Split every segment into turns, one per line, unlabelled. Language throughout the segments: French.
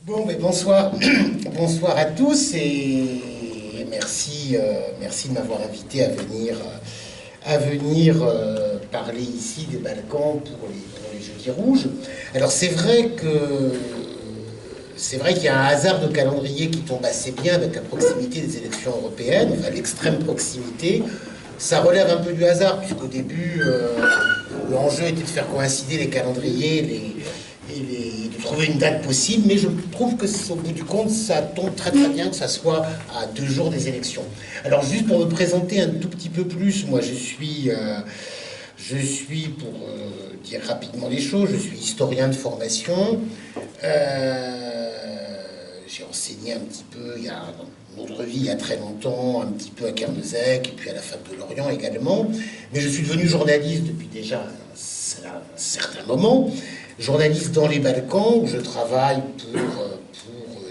Bon, mais bonsoir, bonsoir à tous et merci, merci de m'avoir invité à venir parler ici des Balkans pour les Jeudis Rouges. Alors c'est vrai qu'il y a un hasard de calendrier qui tombe assez bien avec la proximité des élections européennes, enfin l'extrême proximité. Ça relève un peu du hasard puisqu'au début l'enjeu était de faire coïncider les calendriers, et de trouver une date possible, mais je trouve que au bout du compte, ça tombe très très bien que ça soit à 2 jours des élections. Alors juste pour me présenter un tout petit peu plus, moi je suis pour dire rapidement les choses, je suis historien de formation. J'ai enseigné un petit peu, il y a une autre vie, il y a très longtemps, un petit peu à Kernezec, et puis à la fac de Lorient également. Mais je suis devenu journaliste depuis déjà un certain moment. Journaliste dans les Balkans, où je travaille pour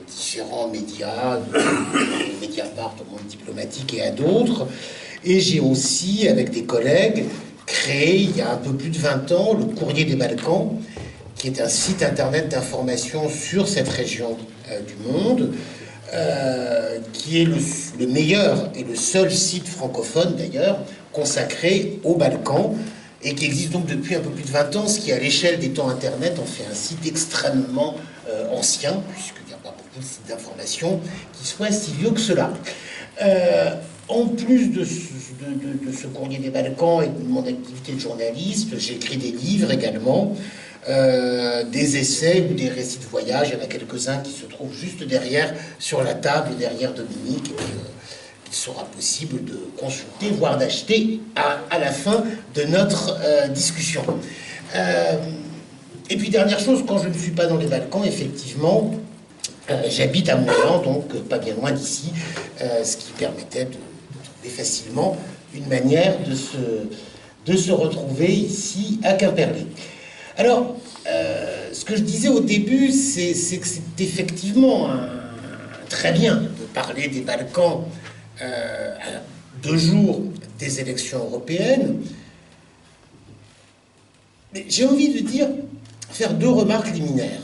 différents médias, Mediapart au monde diplomatique et à d'autres. Et j'ai aussi, avec des collègues, créé il y a un peu plus de 20 ans le Courrier des Balkans, qui est un site internet d'information sur cette région du monde, qui est le meilleur et le seul site francophone d'ailleurs consacré aux Balkans, et qui existe donc depuis un peu plus de 20 ans, ce qui à l'échelle des temps internet en fait un site extrêmement ancien, puisqu'il n'y a pas beaucoup de sites d'information qui soient si vieux que cela. En plus de ce courrier des Balkans et de mon activité de journaliste, j'écris des livres également, des essais ou des récits de voyage. Il y en a quelques-uns qui se trouvent juste derrière, sur la table, derrière Dominique, et qu'il sera possible de consulter, voire d'acheter à la fin de notre discussion. Et puis, dernière chose, quand je ne suis pas dans les Balkans, effectivement, j'habite à Montlan, donc pas bien loin d'ici, ce qui permettait de trouver facilement une manière de se retrouver ici à Quimperlé. Alors, ce que je disais au début, c'est que c'est effectivement très bien de parler des Balkans à 2 jours des élections européennes. Mais j'ai envie de faire 2 remarques liminaires.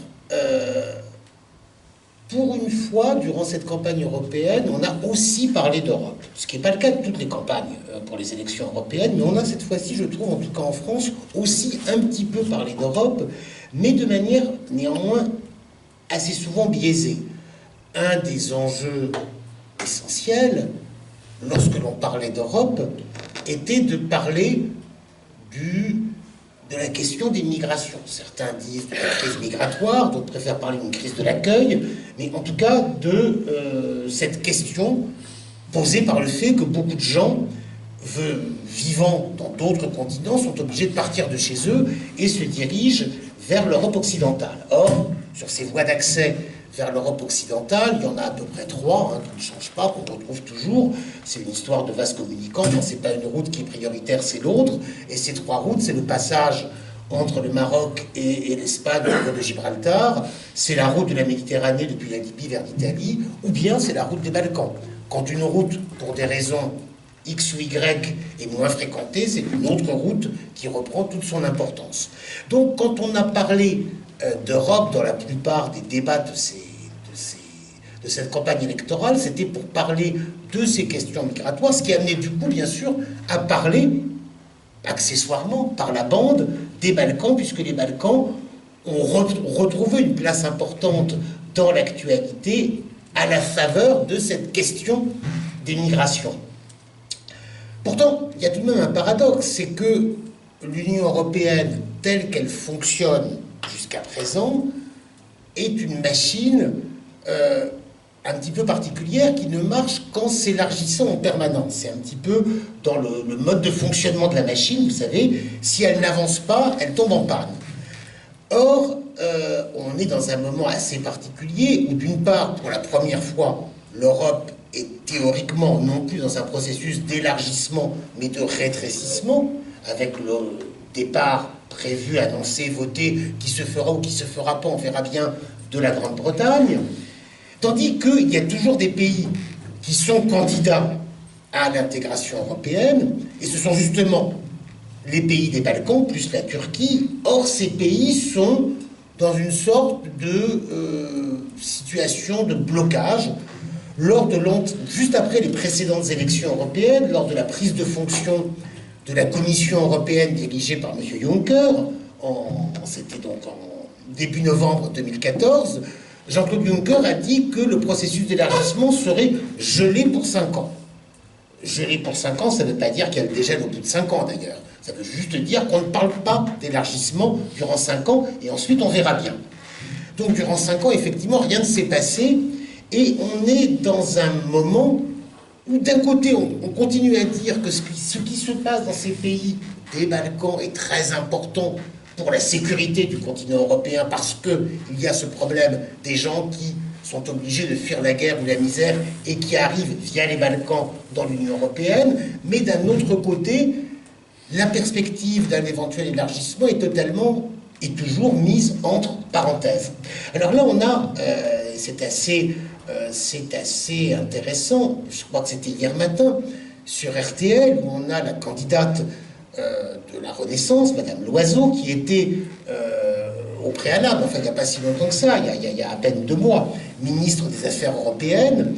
Pour une fois, durant cette campagne européenne, on a aussi parlé d'Europe, ce qui n'est pas le cas de toutes les campagnes pour les élections européennes, mais on a cette fois-ci, je trouve, en tout cas en France, aussi un petit peu parlé d'Europe, mais de manière néanmoins assez souvent biaisée. Un des enjeux essentiels, lorsque l'on parlait d'Europe, était de parler de la question des migrations. Certains disent de la crise migratoire, d'autres préfèrent parler d'une crise de l'accueil, mais en tout cas de cette question posée par le fait que beaucoup de gens vivant dans d'autres continents sont obligés de partir de chez eux et se dirigent vers l'Europe occidentale. Or, sur ces voies d'accès vers l'Europe occidentale, il y en a à peu près 3, qui ne changent pas, qu'on retrouve toujours. C'est une histoire de vase communicant. Quand c'est pas une route qui est prioritaire, c'est l'autre. Et ces 3 routes, c'est le passage entre le Maroc et l'Espagne, au niveau de Gibraltar. C'est la route de la Méditerranée depuis la Libye vers l'Italie, ou bien c'est la route des Balkans. Quand une route, pour des raisons X ou Y, est moins fréquentée, c'est une autre route qui reprend toute son importance. Donc, quand on a parlé d'Europe dans la plupart des débats de cette campagne électorale, c'était pour parler de ces questions migratoires, ce qui amenait du coup, bien sûr, à parler accessoirement, par la bande, des Balkans, puisque les Balkans ont retrouvé une place importante dans l'actualité à la faveur de cette question des migrations. Pourtant, il y a tout de même un paradoxe, c'est que l'Union européenne, telle qu'elle fonctionne jusqu'à présent, est une machine un petit peu particulière qui ne marche qu'en s'élargissant en permanence. C'est un petit peu dans le mode de fonctionnement de la machine, vous savez, si elle n'avance pas, elle tombe en panne. Or, on est dans un moment assez particulier où, d'une part, pour la première fois, l'Europe est théoriquement non plus dans un processus d'élargissement, mais de rétrécissement, avec le départ prévu, annoncé, voté, qui se fera ou qui se fera pas, on verra bien, de la Grande-Bretagne. Tandis qu'il y a toujours des pays qui sont candidats à l'intégration européenne, et ce sont justement les pays des Balkans, plus la Turquie. Or, ces pays sont dans une sorte de situation de blocage juste après les précédentes élections européennes, lors de la prise de fonction de la Commission européenne dirigée par M. Juncker, c'était donc en début novembre 2014, Jean-Claude Juncker a dit que le processus d'élargissement serait gelé pour 5 ans. Gelé pour 5 ans, ça ne veut pas dire qu'il y a le dégel au bout de 5 ans d'ailleurs. Ça veut juste dire qu'on ne parle pas d'élargissement durant 5 ans et ensuite on verra bien. Donc durant 5 ans, effectivement, rien ne s'est passé et on est dans un moment où d'un côté, on continue à dire que ce qui se passe dans ces pays des Balkans est très important pour la sécurité du continent européen parce qu'il y a ce problème des gens qui sont obligés de fuir la guerre ou la misère et qui arrivent via les Balkans dans l'Union européenne. Mais d'un autre côté, la perspective d'un éventuel élargissement est toujours mise entre parenthèses. Alors là, on a, c'est assez intéressant, je crois que c'était hier matin, sur RTL, où on a la candidate de la Renaissance, Madame Loiseau, qui était au préalable, enfin il n'y a pas si longtemps que ça, il y a à peine 2 mois, ministre des Affaires européennes,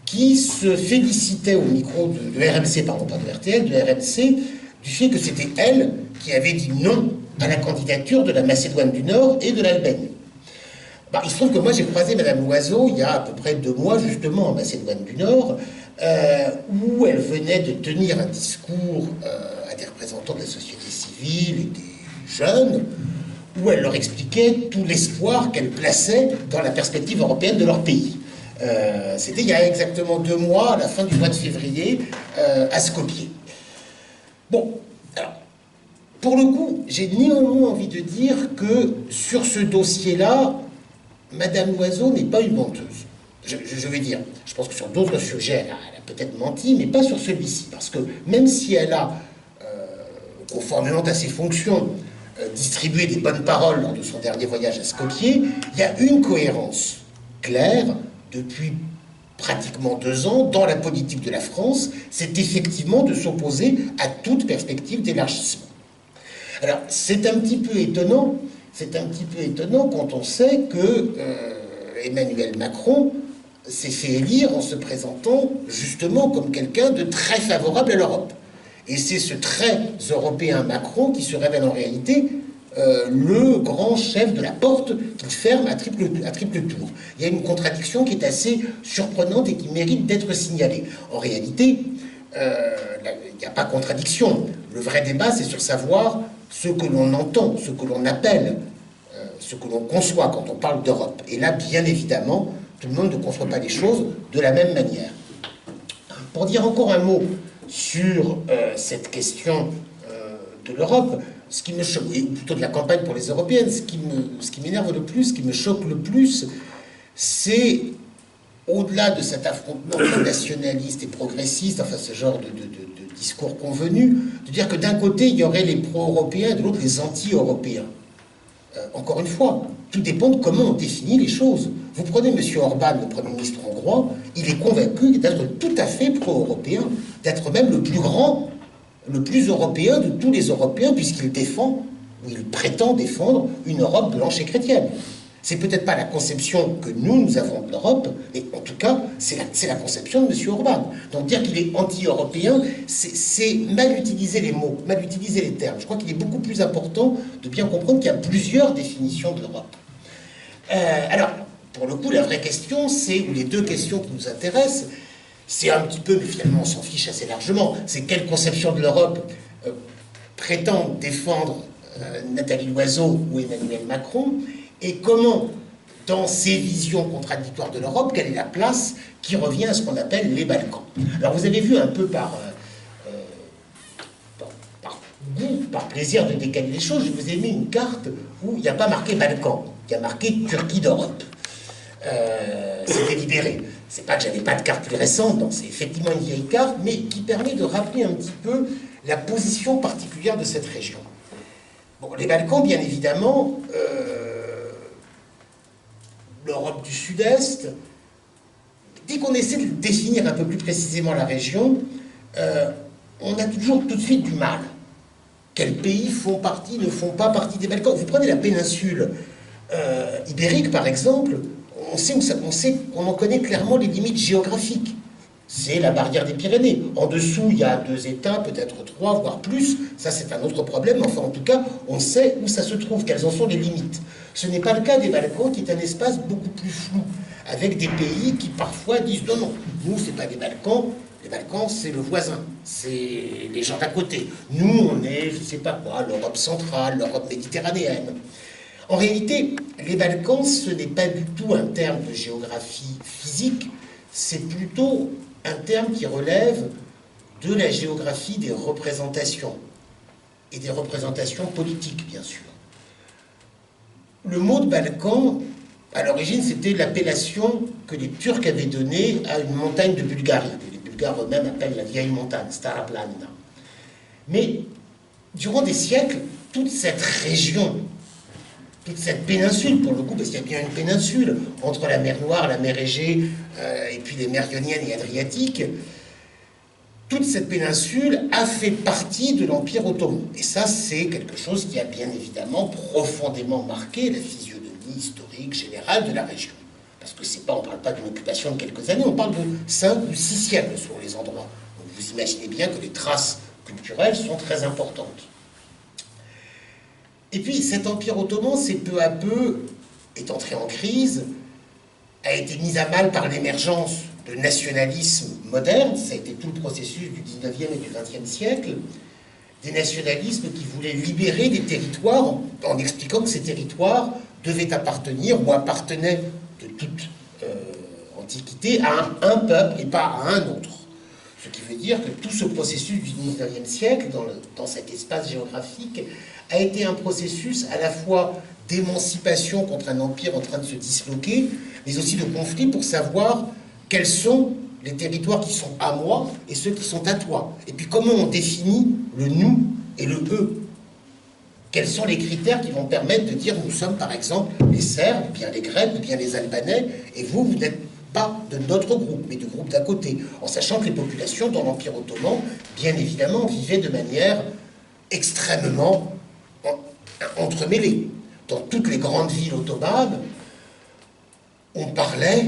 qui se félicitait au micro de RMC, pardon, pas de RTL, de RMC, du fait que c'était elle qui avait dit non à la candidature de la Macédoine du Nord et de l'Albanie. Il se trouve que moi j'ai croisé Madame Loiseau il y a à peu près 2 mois justement en Macédoine du Nord, où elle venait de tenir un discours à des représentants de la société civile et des jeunes, où elle leur expliquait tout l'espoir qu'elle plaçait dans la perspective européenne de leur pays. C'était il y a exactement 2 mois, à la fin du mois de février, à Skopje. Bon, alors, pour le coup, j'ai néanmoins envie de dire que sur ce dossier-là, Madame Loiseau n'est pas une menteuse. Je veux dire, je pense que sur d'autres sujets, elle a peut-être menti, mais pas sur celui-ci. Parce que même si elle a, conformément à ses fonctions, distribué des bonnes paroles lors de son dernier voyage à Skopje, il y a une cohérence claire depuis pratiquement 2 ans dans la politique de la France, c'est effectivement de s'opposer à toute perspective d'élargissement. Alors, c'est un petit peu étonnant quand on sait que Emmanuel Macron s'est fait élire en se présentant justement comme quelqu'un de très favorable à l'Europe. Et c'est ce très européen Macron qui se révèle en réalité le grand chef de la porte qu'il ferme à triple tour. Il y a une contradiction qui est assez surprenante et qui mérite d'être signalée. En réalité, il n'y a pas contradiction. Le vrai débat, c'est sur savoir ce que l'on entend, ce que l'on appelle, ce que l'on conçoit quand on parle d'Europe. Et là, bien évidemment, tout le monde ne conçoit pas les choses de la même manière. Pour dire encore un mot sur cette question de l'Europe, ce qui me choque, ou plutôt de la campagne pour les européennes, ce qui m'énerve le plus, ce qui me choque le plus, c'est, au-delà de cet affrontement nationaliste et progressiste, enfin ce genre de discours convenu, de dire que d'un côté, il y aurait les pro-européens et de l'autre, les anti-européens. Encore une fois, tout dépend de comment on définit les choses. Vous prenez M. Orban, le Premier ministre hongrois, il est convaincu d'être tout à fait pro-européen, d'être même le plus grand, le plus européen de tous les Européens, puisqu'il défend, ou il prétend défendre, une Europe blanche et chrétienne. C'est peut-être pas la conception que nous avons de l'Europe, mais en tout cas, c'est la conception de M. Orban. Donc dire qu'il est anti-européen, c'est mal utiliser les mots, mal utiliser les termes. Je crois qu'il est beaucoup plus important de bien comprendre qu'il y a plusieurs définitions de l'Europe. Alors, pour le coup, la vraie question, ou les 2 questions qui nous intéressent, c'est un petit peu, mais finalement on s'en fiche assez largement, c'est quelle conception de l'Europe prétend défendre Nathalie Loiseau ou Emmanuel Macron, et comment, dans ces visions contradictoires de l'Europe, quelle est la place qui revient à ce qu'on appelle les Balkans. Alors vous avez vu un peu par goût, par plaisir de décaler les choses, je vous ai mis une carte où il n'y a pas marqué Balkans, il y a marqué Turquie d'Europe. C'est délibéré. C'est pas que j'avais pas de carte plus récente, donc c'est effectivement une vieille carte, mais qui permet de rappeler un petit peu la position particulière de cette région. Bon, les Balkans, bien évidemment, l'Europe du Sud-Est, dès qu'on essaie de définir un peu plus précisément la région, on a toujours tout de suite du mal. Quels pays font partie, ne font pas partie des Balkans? Vous prenez la péninsule ibérique, par exemple, on sait qu'on en connaît clairement les limites géographiques. C'est la barrière des Pyrénées. En dessous, il y a 2 États, peut-être 3, voire plus. Ça, c'est un autre problème. Enfin, en tout cas, on sait où ça se trouve, quelles en sont les limites. Ce n'est pas le cas des Balkans, qui est un espace beaucoup plus flou, avec des pays qui parfois disent non, non, nous, c'est pas les Balkans, c'est le voisin, c'est les gens d'à côté. Nous, on est, je ne sais pas quoi, l'Europe centrale, l'Europe méditerranéenne. En réalité, les Balkans, ce n'est pas du tout un terme de géographie physique, c'est plutôt un terme qui relève de la géographie des représentations, et des représentations politiques, bien sûr. Le mot de Balkan, à l'origine, c'était l'appellation que les Turcs avaient donnée à une montagne de Bulgarie, que les Bulgares eux-mêmes appellent la vieille montagne, Stara Planina. Mais, durant des siècles, toute cette région, toute cette péninsule, pour le coup, parce qu'il y a bien une péninsule, entre la mer Noire, la mer Égée, et puis les mers ioniennes et adriatiques, toute cette péninsule a fait partie de l'Empire ottoman. Et ça, c'est quelque chose qui a bien évidemment profondément marqué la physionomie historique générale de la région. Parce que c'est pas, on ne parle pas d'une occupation de quelques années, on parle de 5 ou 6 siècles sur les endroits. Donc vous imaginez bien que les traces culturelles sont très importantes. Et puis cet Empire ottoman, c'est peu à peu, est entré en crise, a été mis à mal par l'émergence de nationalisme moderne, ça a été tout le processus du 19e et du 20e siècle, des nationalismes qui voulaient libérer des territoires en expliquant que ces territoires devaient appartenir ou appartenaient de toute antiquité à un peuple et pas à un autre. Ce qui veut dire que tout ce processus du 19e siècle, dans cet espace géographique, a été un processus à la fois d'émancipation contre un empire en train de se disloquer, mais aussi de conflit pour savoir quels sont les territoires qui sont à moi et ceux qui sont à toi. Et puis comment on définit le nous et le eux. Quels sont les critères qui vont permettre de dire nous sommes par exemple les Serbes, ou bien les Grecs, ou bien les Albanais, et vous n'êtes pas de notre groupe, mais du groupe d'à côté. En sachant que les populations dans l'Empire ottoman, bien évidemment, vivaient de manière extrêmement entremêlée. Dans toutes les grandes villes ottomanes, on parlait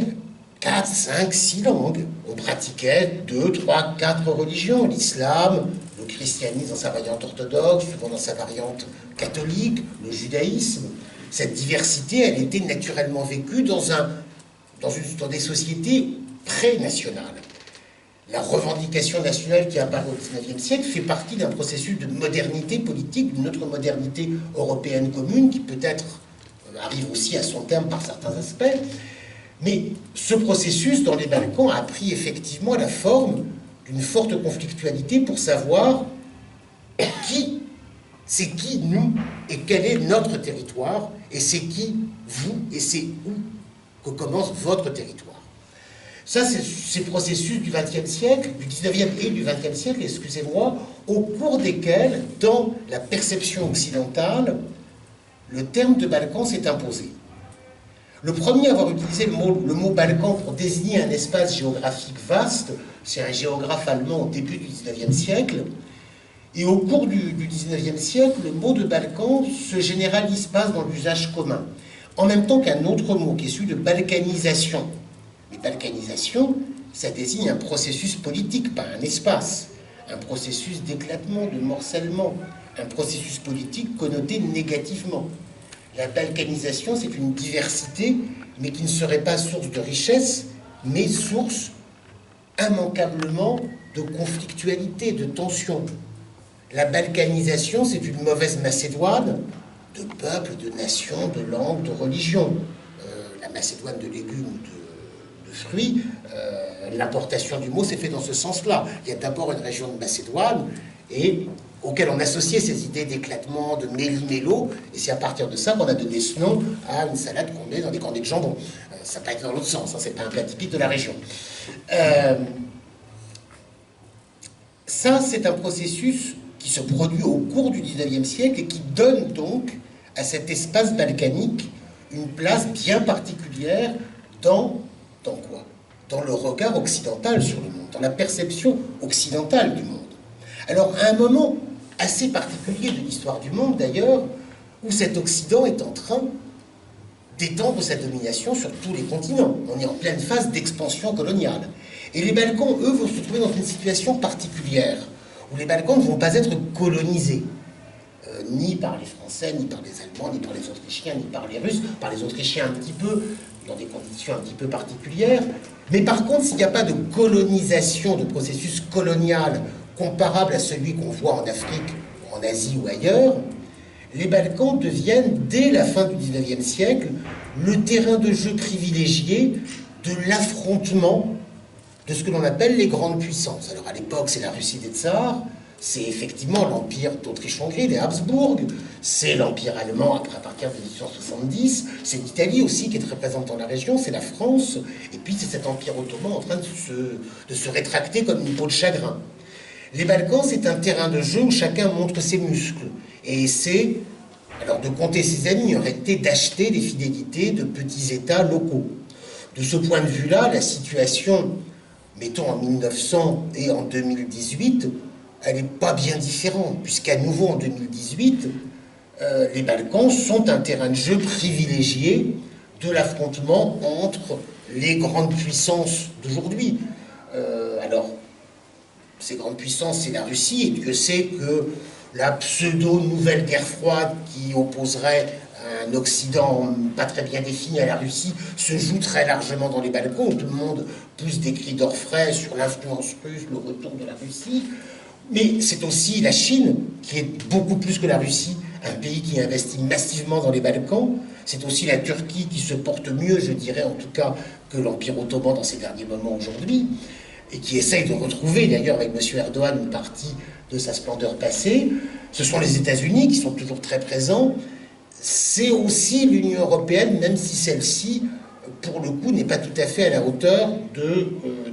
4, 5, 6 langues. On pratiquait 2, 3, 4 religions. L'islam, le christianisme dans sa variante orthodoxe, souvent dans sa variante catholique, le judaïsme. Cette diversité, elle était naturellement vécue dans des sociétés pré-nationales. La revendication nationale qui apparaît au XIXe siècle fait partie d'un processus de modernité politique, d'une autre modernité européenne commune, qui peut-être arrive aussi à son terme par certains aspects. Mais ce processus dans les Balkans a pris effectivement la forme d'une forte conflictualité pour savoir c'est qui nous et quel est notre territoire, et c'est qui vous et c'est où que commence votre territoire. Ça, c'est ces processus du XXe siècle, du XIXe et du XXe siècle, excusez-moi, au cours desquels, dans la perception occidentale, le terme de Balkan s'est imposé. Le premier à avoir utilisé le mot Balkan pour désigner un espace géographique vaste, c'est un géographe allemand au début du XIXe siècle. Et au cours du XIXe siècle, le mot de Balkan se généralise, passe dans l'usage commun. En même temps qu'un autre mot qui est celui de balkanisation. Mais balkanisation, ça désigne un processus politique, pas un espace. Un processus d'éclatement, de morcellement. Un processus politique connoté négativement. La balkanisation, c'est une diversité, mais qui ne serait pas source de richesse, mais source immanquablement de conflictualité, de tension. La balkanisation, c'est une mauvaise Macédoine de peuples, de nations, de langues, de religions. La Macédoine de légumes ou de fruits, l'importation du mot s'est fait dans ce sens-là. Il y a d'abord une région de Macédoine, et auquel on associait ces idées d'éclatement, de méli-mélo, et c'est à partir de ça qu'on a donné ce nom à une salade qu'on met dans des cornets de jambon. Ça n'a pas été dans l'autre sens, hein, c'est pas un plat typique de la région. Ça, c'est un processus qui se produit au cours du XIXe siècle et qui donne donc à cet espace balkanique une place bien particulière dans quoi? Dans le regard occidental sur le monde, dans la perception occidentale du monde. Alors, à un moment assez particulier de l'histoire du monde, d'ailleurs, où cet Occident est en train d'étendre sa domination sur tous les continents. On est en pleine phase d'expansion coloniale. Et les Balkans, eux, vont se trouver dans une situation particulière, où les Balkans ne vont pas être colonisés, ni par les Français, ni par les Allemands, ni par les Autrichiens, ni par les Russes, par les Autrichiens un petit peu, dans des conditions un petit peu particulières. Mais par contre, s'il n'y a pas de colonisation, de processus colonial comparable à celui qu'on voit en Afrique, en Asie ou ailleurs, les Balkans deviennent, dès la fin du XIXe siècle, le terrain de jeu privilégié de l'affrontement de ce que l'on appelle les grandes puissances. Alors à l'époque, c'est la Russie des Tsars, c'est effectivement l'empire d'Autriche-Hongrie, les Habsbourg, c'est l'empire allemand à partir de 1870, c'est l'Italie aussi qui est très présente dans la région, c'est la France, et puis c'est cet empire ottoman en train de se rétracter comme une peau de chagrin. Les Balkans, c'est un terrain de jeu où chacun montre ses muscles et essaie, alors de compter ses amis, aurait été d'acheter des fidélités de petits États locaux. De ce point de vue-là, la situation, mettons en 1900 et en 2018, elle n'est pas bien différente, puisqu'à nouveau en 2018, les Balkans sont un terrain de jeu privilégié de l'affrontement entre les grandes puissances d'aujourd'hui. Alors, ces grandes puissances, c'est la Russie, et Dieu sait que la pseudo-nouvelle guerre froide qui opposerait un Occident pas très bien défini à la Russie se joue très largement dans les Balkans, où tout le monde pousse des cris d'orfraie sur l'influence russe, le retour de la Russie. Mais c'est aussi la Chine, qui est beaucoup plus que la Russie, un pays qui investit massivement dans les Balkans. C'est aussi la Turquie qui se porte mieux, je dirais en tout cas, que l'Empire ottoman dans ces derniers moments aujourd'hui, et qui essaye de retrouver, d'ailleurs avec M. Erdogan, une partie de sa splendeur passée. Ce sont les États-Unis qui sont toujours très présents. C'est aussi l'Union européenne, même si celle-ci, pour le coup, n'est pas tout à fait à la hauteur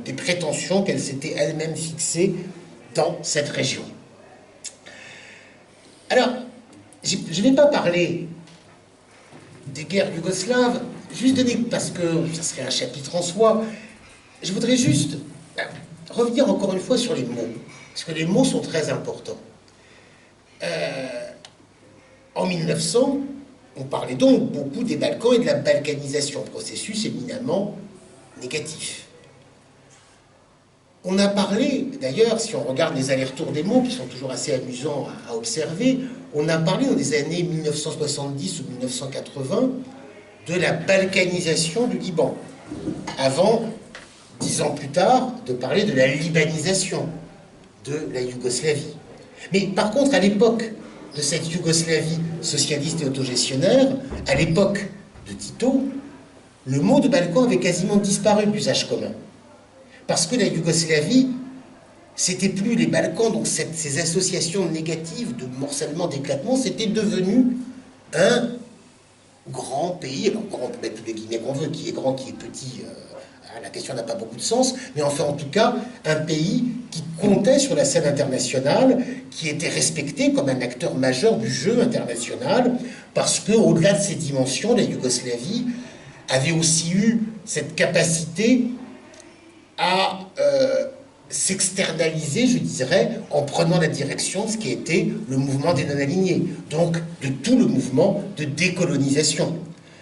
des prétentions qu'elle s'était elle-même fixées dans cette région. Alors, je ne vais pas parler des guerres yougoslaves, juste donner, parce que ça serait un chapitre en soi, je voudrais juste revenir encore une fois sur les mots, parce que les mots sont très importants. En 1900, on parlait donc beaucoup des Balkans et de la balkanisation, processus éminemment négatif. On a parlé, d'ailleurs, si on regarde les allers-retours des mots, qui sont toujours assez amusants à observer, on a parlé dans les années 1970 ou 1980 de la balkanisation du Liban, avant, 10 ans plus tard, de parler de la libanisation de la Yougoslavie. Mais par contre, à l'époque de cette Yougoslavie socialiste et autogestionnaire, à l'époque de Tito, le mot de Balkan avait quasiment disparu de l'usage commun. Parce que la Yougoslavie, c'était plus les Balkans, donc ces associations négatives de morcellement, d'éclatement, c'était devenu un grand pays, alors grand, on peut mettre tous les guillemets qu'on veut, qui est grand, qui est petit, la question n'a pas beaucoup de sens, mais enfin en tout cas, un pays qui comptait sur la scène internationale, qui était respecté comme un acteur majeur du jeu international, parce qu'au-delà de ces dimensions, la Yougoslavie avait aussi eu cette capacité à s'externaliser, je dirais, en prenant la direction de ce qui était le mouvement des non-alignés, donc de tout le mouvement de décolonisation.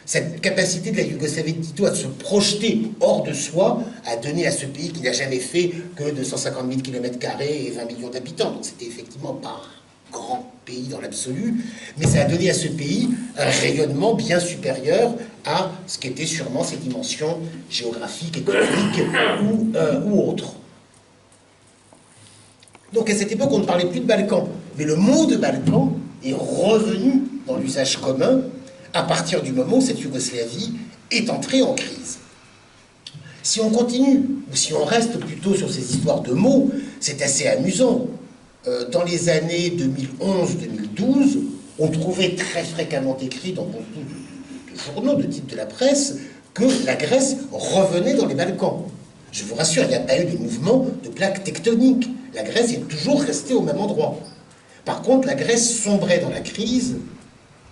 Cette capacité de la Yougoslavie de Tito à se projeter hors de soi a donné à ce pays qui n'a jamais fait que 250 000 km² et 20 millions d'habitants, donc c'était effectivement pas un grand pays dans l'absolu, mais ça a donné à ce pays un rayonnement bien supérieur à ce qu'étaient sûrement ses dimensions géographiques, économiques ou autres. Donc à cette époque, on ne parlait plus de Balkans, mais le mot de Balkan est revenu dans l'usage commun à partir du moment où cette Yougoslavie est entrée en crise. Si on continue, ou si on reste plutôt sur ces histoires de mots, c'est assez amusant. Dans les années 2011-2012, on trouvait très fréquemment écrit dans beaucoup de journaux, de titres de la presse, que la Grèce revenait dans les Balkans. Je vous rassure, il n'y a pas eu de mouvement de plaque tectonique. La Grèce est toujours restée au même endroit. Par contre, la Grèce sombrait dans la crise,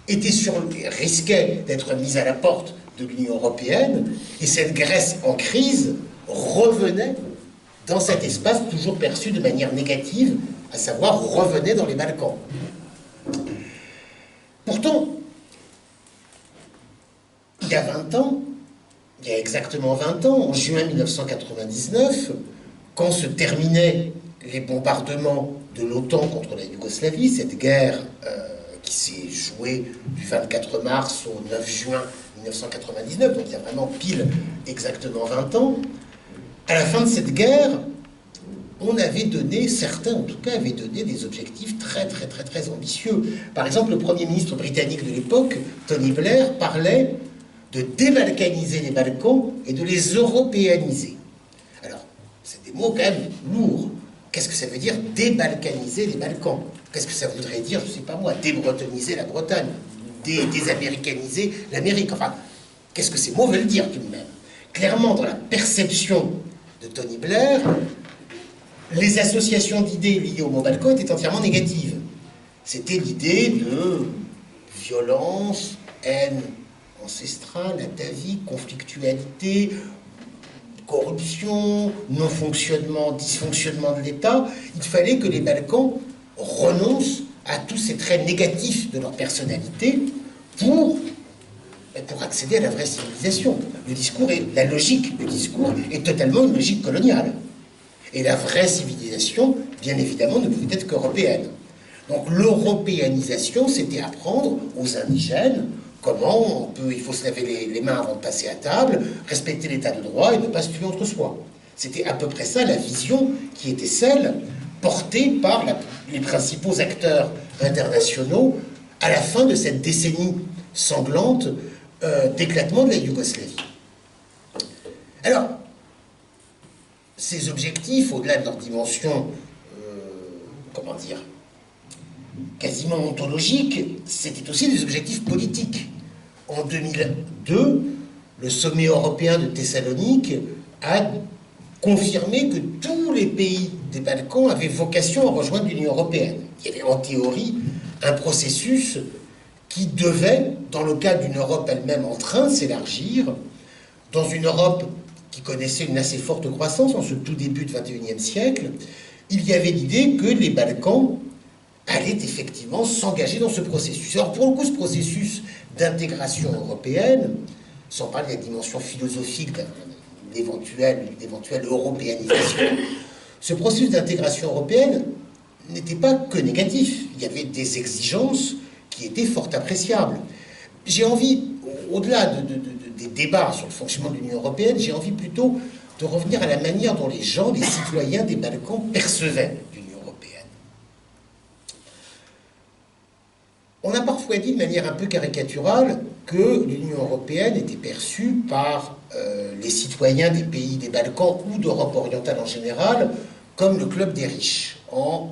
risquait d'être mise à la porte de l'Union européenne, et cette Grèce en crise revenait dans cet espace toujours perçu de manière négative, à savoir revenait dans les Balkans. Pourtant, il y qu'à 20 ans, il y a exactement 20 ans, en juin 1999, quand se terminaient les bombardements de l'OTAN contre la Yougoslavie, cette guerre qui s'est jouée du 24 mars au 9 juin 1999, donc il y a vraiment pile exactement 20 ans, à la fin de cette guerre, on avait donné, certains en tout cas, avaient donné des objectifs très ambitieux. Par exemple, le Premier ministre britannique de l'époque, Tony Blair, parlait de débalkaniser les Balkans et de les européaniser. Alors, c'est des mots quand même lourds. Qu'est-ce que ça veut dire débalkaniser les Balkans? Qu'est-ce que ça voudrait dire, je ne sais pas moi, débretoniser la Bretagne, désaméricaniser l'Amérique? Enfin, qu'est-ce que ces mots veulent dire tout de même? Clairement, dans la perception de Tony Blair, les associations d'idées liées au mot Balkan étaient entièrement négatives. C'était l'idée de violence, haine ancestrale, atavique, conflictualité, corruption, non-fonctionnement, dysfonctionnement de l'État. Il fallait que les Balkans renoncent à tous ces traits négatifs de leur personnalité pour accéder à la vraie civilisation. Le discours et la logique du discours est totalement une logique coloniale. Et la vraie civilisation, bien évidemment, ne pouvait être qu'européenne. Donc l'européanisation, c'était apprendre aux indigènes comment il faut se laver les mains avant de passer à table, respecter l'état de droit et ne pas se tuer entre soi. C'était à peu près ça la vision qui était celle portée par les principaux acteurs internationaux à la fin de cette décennie sanglante d'éclatement de la Yougoslavie. Alors, ces objectifs, au-delà de leur dimension, comment dire, quasiment ontologique, c'était aussi des objectifs politiques. En 2002, le sommet européen de Thessalonique a confirmé que tous les pays des Balkans avaient vocation à rejoindre l'Union européenne. Il y avait en théorie un processus qui devait, dans le cadre d'une Europe elle-même en train de s'élargir, dans une Europe qui connaissait une assez forte croissance en ce tout début du XXIe siècle, il y avait l'idée que les Balkans allaient effectivement s'engager dans ce processus. Alors pour le coup, ce processus d'intégration européenne, sans parler de la dimension philosophique d'éventuelle européanisation, ce processus d'intégration européenne n'était pas que négatif. Il y avait des exigences qui étaient fort appréciables. J'ai envie, au-delà des débats sur le fonctionnement de l'Union européenne, j'ai envie plutôt de revenir à la manière dont les gens, les citoyens des Balkans percevaient l'Union européenne. On a parfois dit de manière un peu caricaturale que l'Union européenne était perçue par les citoyens des pays des Balkans ou d'Europe orientale en général comme le club des riches, en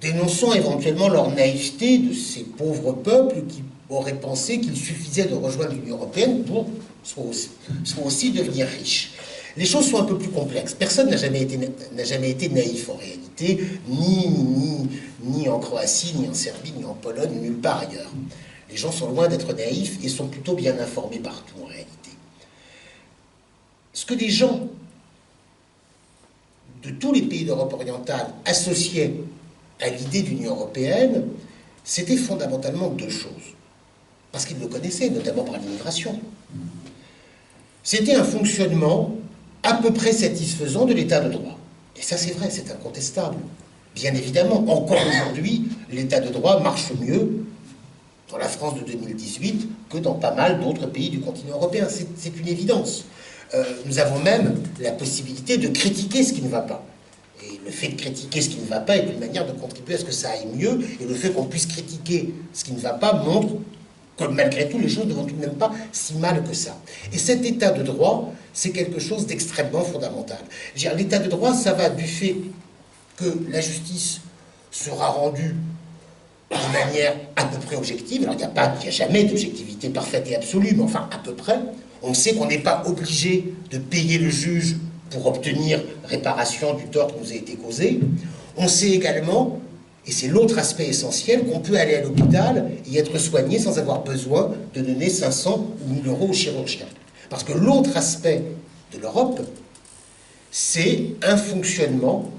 dénonçant éventuellement leur naïveté de ces pauvres peuples qui auraient pensé qu'il suffisait de rejoindre l'Union européenne pour soit aussi devenir riche. Les choses sont un peu plus complexes. Personne n'a jamais été naïf en réalité, ni en Croatie, ni en Serbie, ni en Pologne, nulle part ailleurs. Les gens sont loin d'être naïfs et sont plutôt bien informés partout en réalité. Ce que des gens de tous les pays d'Europe orientale associaient à l'idée d'Union européenne, c'était fondamentalement deux choses. Parce qu'ils le connaissaient, notamment par l'immigration. C'était un fonctionnement à peu près satisfaisant de l'état de droit. Et ça, c'est vrai, c'est incontestable. Bien évidemment, encore aujourd'hui, l'état de droit marche mieux dans la France de 2018 que dans pas mal d'autres pays du continent européen. C'est une évidence. Nous avons même la possibilité de critiquer ce qui ne va pas. Et le fait de critiquer ce qui ne va pas est une manière de contribuer à ce que ça aille mieux. Et le fait qu'on puisse critiquer ce qui ne va pas montre que malgré tout, les choses ne vont tout de même pas si mal que ça. Et cet état de droit, c'est quelque chose d'extrêmement fondamental. L'état de droit, ça va du fait que la justice sera rendue de manière à peu près objective. Alors, il n'y a jamais d'objectivité parfaite et absolue, mais enfin, à peu près. On sait qu'on n'est pas obligé de payer le juge pour obtenir réparation du tort qui nous a été causé. On sait également, et c'est l'autre aspect essentiel, qu'on peut aller à l'hôpital et être soigné sans avoir besoin de donner 500 ou 1000 euros au chirurgien. Parce que l'autre aspect de l'Europe, c'est un fonctionnement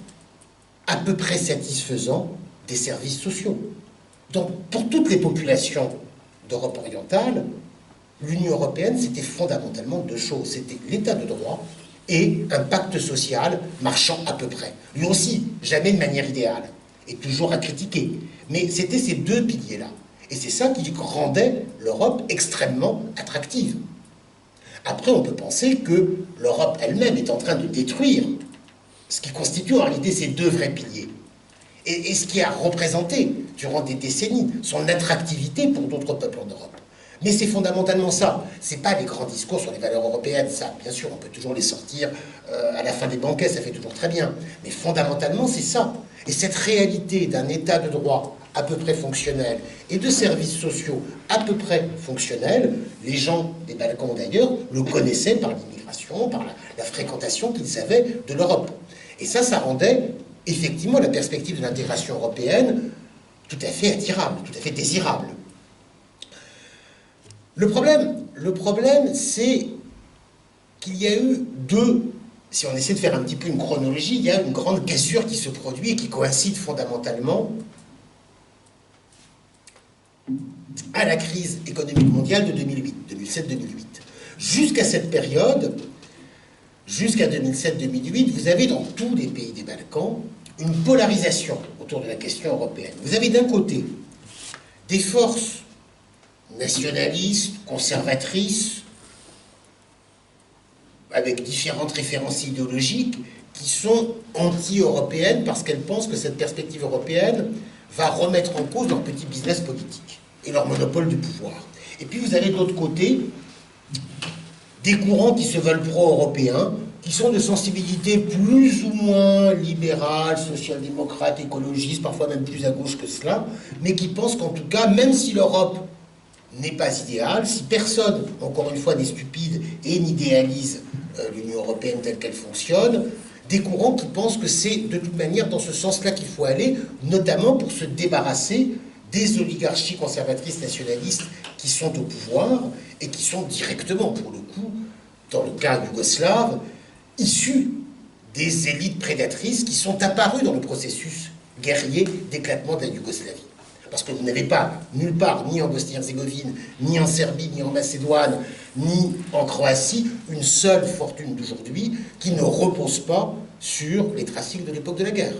à peu près satisfaisant des services sociaux. Donc, pour toutes les populations d'Europe orientale, l'Union européenne, c'était fondamentalement deux choses. C'était l'état de droit et un pacte social marchant à peu près. Lui aussi, jamais de manière idéale, et toujours à critiquer. Mais c'était ces deux piliers-là. Et c'est ça qui rendait l'Europe extrêmement attractive. Après, on peut penser que l'Europe elle-même est en train de détruire ce qui constitue en réalité ces deux vrais piliers. Et ce qui a représenté, durant des décennies, son attractivité pour d'autres peuples en Europe. Mais c'est fondamentalement ça. C'est pas les grands discours sur les valeurs européennes, ça, bien sûr, on peut toujours les sortir à la fin des banquets, ça fait toujours très bien. Mais fondamentalement, c'est ça. Et cette réalité d'un état de droit à peu près fonctionnel et de services sociaux à peu près fonctionnels, les gens des Balkans d'ailleurs le connaissaient par l'immigration, par la fréquentation qu'ils avaient de l'Europe. Et ça rendait effectivement la perspective de l'intégration européenne tout à fait attirable, tout à fait désirable. Le problème, c'est qu'il y a eu si on essaie de faire un petit peu une chronologie, il y a une grande cassure qui se produit et qui coïncide fondamentalement à la crise économique mondiale de 2007-2008. Jusqu'à cette période, jusqu'à 2007-2008, vous avez dans tous les pays des Balkans une polarisation autour de la question européenne. Vous avez d'un côté des forces nationalistes, conservatrices, avec différentes références idéologiques, qui sont anti-européennes parce qu'elles pensent que cette perspective européenne va remettre en cause leur petit business politique et leur monopole du pouvoir. Et puis vous avez de l'autre côté des courants qui se veulent pro-européens, qui sont de sensibilité plus ou moins libérale, social-démocrate, écologiste, parfois même plus à gauche que cela, mais qui pensent qu'en tout cas, même si l'Europe n'est pas idéale, si personne, encore une fois, n'est stupide et n'idéalise l'Union européenne telle qu'elle fonctionne, des courants qui pensent que c'est de toute manière dans ce sens-là qu'il faut aller, notamment pour se débarrasser des oligarchies conservatrices nationalistes qui sont au pouvoir et qui sont directement, pour le coup, dans le cas yougoslave, issues des élites prédatrices qui sont apparues dans le processus guerrier d'éclatement de la Yougoslavie. Parce que vous n'avez pas nulle part, ni en Bosnie-Herzégovine, ni en Serbie, ni en Macédoine, ni en Croatie, une seule fortune d'aujourd'hui qui ne repose pas sur les traciques de l'époque de la guerre.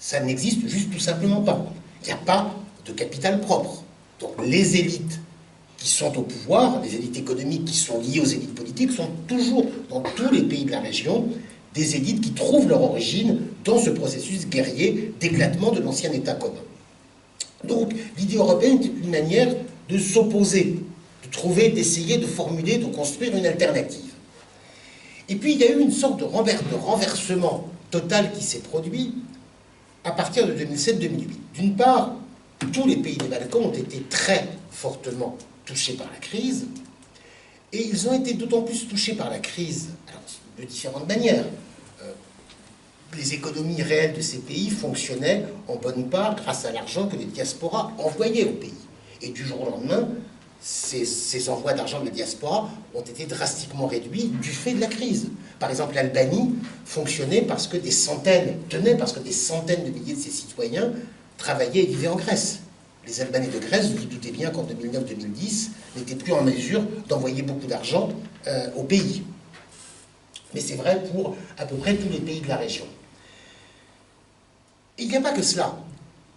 Ça n'existe juste tout simplement pas. Il n'y a pas de capital propre. Donc les élites qui sont au pouvoir, les élites économiques qui sont liées aux élites politiques, sont toujours, dans tous les pays de la région, des élites qui trouvent leur origine dans ce processus guerrier d'éclatement de l'ancien État commun. Donc, l'idée européenne est une manière de s'opposer, de trouver, d'essayer, de formuler, de construire une alternative. Et puis, il y a eu une sorte de renversement total qui s'est produit à partir de 2007-2008. D'une part, tous les pays des Balkans ont été très fortement touchés par la crise, et ils ont été d'autant plus touchés par la crise, alors, de différentes manières. Les économies réelles de ces pays fonctionnaient en bonne part grâce à l'argent que les diasporas envoyaient au pays. Et du jour au lendemain, ces envois d'argent de la diaspora ont été drastiquement réduits du fait de la crise. Par exemple, l'Albanie fonctionnait parce que des centaines de milliers de ses citoyens travaillaient et vivaient en Grèce. Les Albanais de Grèce, vous vous doutez bien qu'en 2009-2010, n'étaient plus en mesure d'envoyer beaucoup d'argent au pays. Mais c'est vrai pour à peu près tous les pays de la région. Il n'y a pas que cela.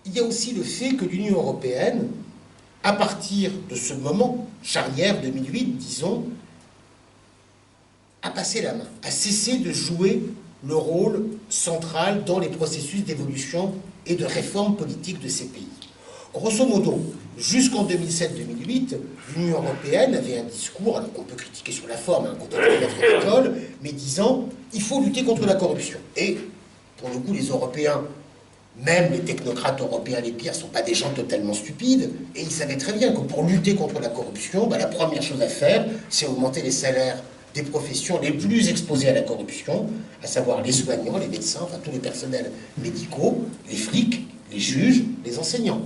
Il y a aussi le fait que l'Union européenne, à partir de ce moment charnière 2008, disons, a passé la main, a cessé de jouer le rôle central dans les processus d'évolution et de réforme politique de ces pays. Grosso modo, jusqu'en 2007-2008, l'Union européenne avait un discours, alors qu'on peut critiquer sur la forme, qu'on peut mettre à l'école, mais disant il faut lutter contre la corruption. Et pour le coup, les Européens, même les technocrates européens les pires, ne sont pas des gens totalement stupides, et ils savaient très bien que pour lutter contre la corruption, la première chose à faire, c'est augmenter les salaires des professions les plus exposées à la corruption, à savoir les soignants, les médecins, enfin tous les personnels médicaux, les flics, les juges, les enseignants.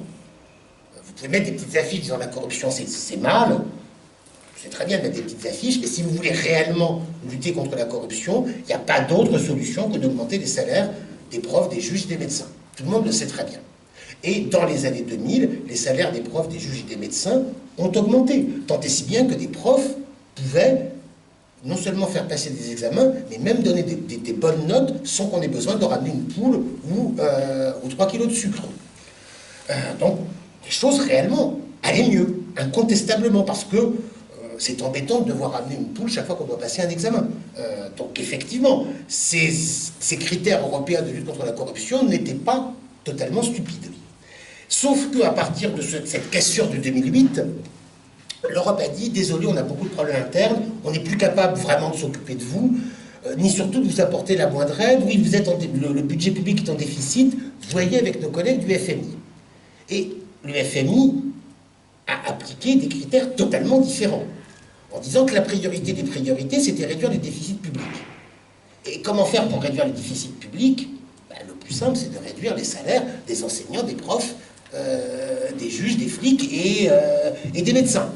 Vous pouvez mettre des petites affiches disant la corruption c'est mal, c'est très bien de mettre des petites affiches, mais si vous voulez réellement lutter contre la corruption, il n'y a pas d'autre solution que d'augmenter les salaires des profs, des juges, des médecins. Tout le monde le sait très bien. Et dans les années 2000, les salaires des profs, des juges et des médecins ont augmenté, tant et si bien que des profs pouvaient non seulement faire passer des examens, mais même donner des bonnes notes sans qu'on ait besoin de ramener une poule ou 3 kilos de sucre. Donc, les choses réellement allaient mieux, incontestablement, parce que c'est embêtant de devoir ramener une poule chaque fois qu'on doit passer un examen. Donc, effectivement, ces critères européens de lutte contre la corruption n'étaient pas totalement stupides. Sauf qu'à partir de cette cassure de 2008, l'Europe a dit, désolé, on a beaucoup de problèmes internes, on n'est plus capable vraiment de s'occuper de vous, ni surtout de vous apporter la moindre aide. Oui, vous êtes le budget public est en déficit, voyez avec nos collègues du FMI. Et le FMI a appliqué des critères totalement différents, en disant que la priorité des priorités, c'était réduire les déficits publics. Et comment faire pour réduire les déficits publics? Le plus simple, c'est de réduire les salaires des enseignants, des profs, des juges, des flics et des médecins.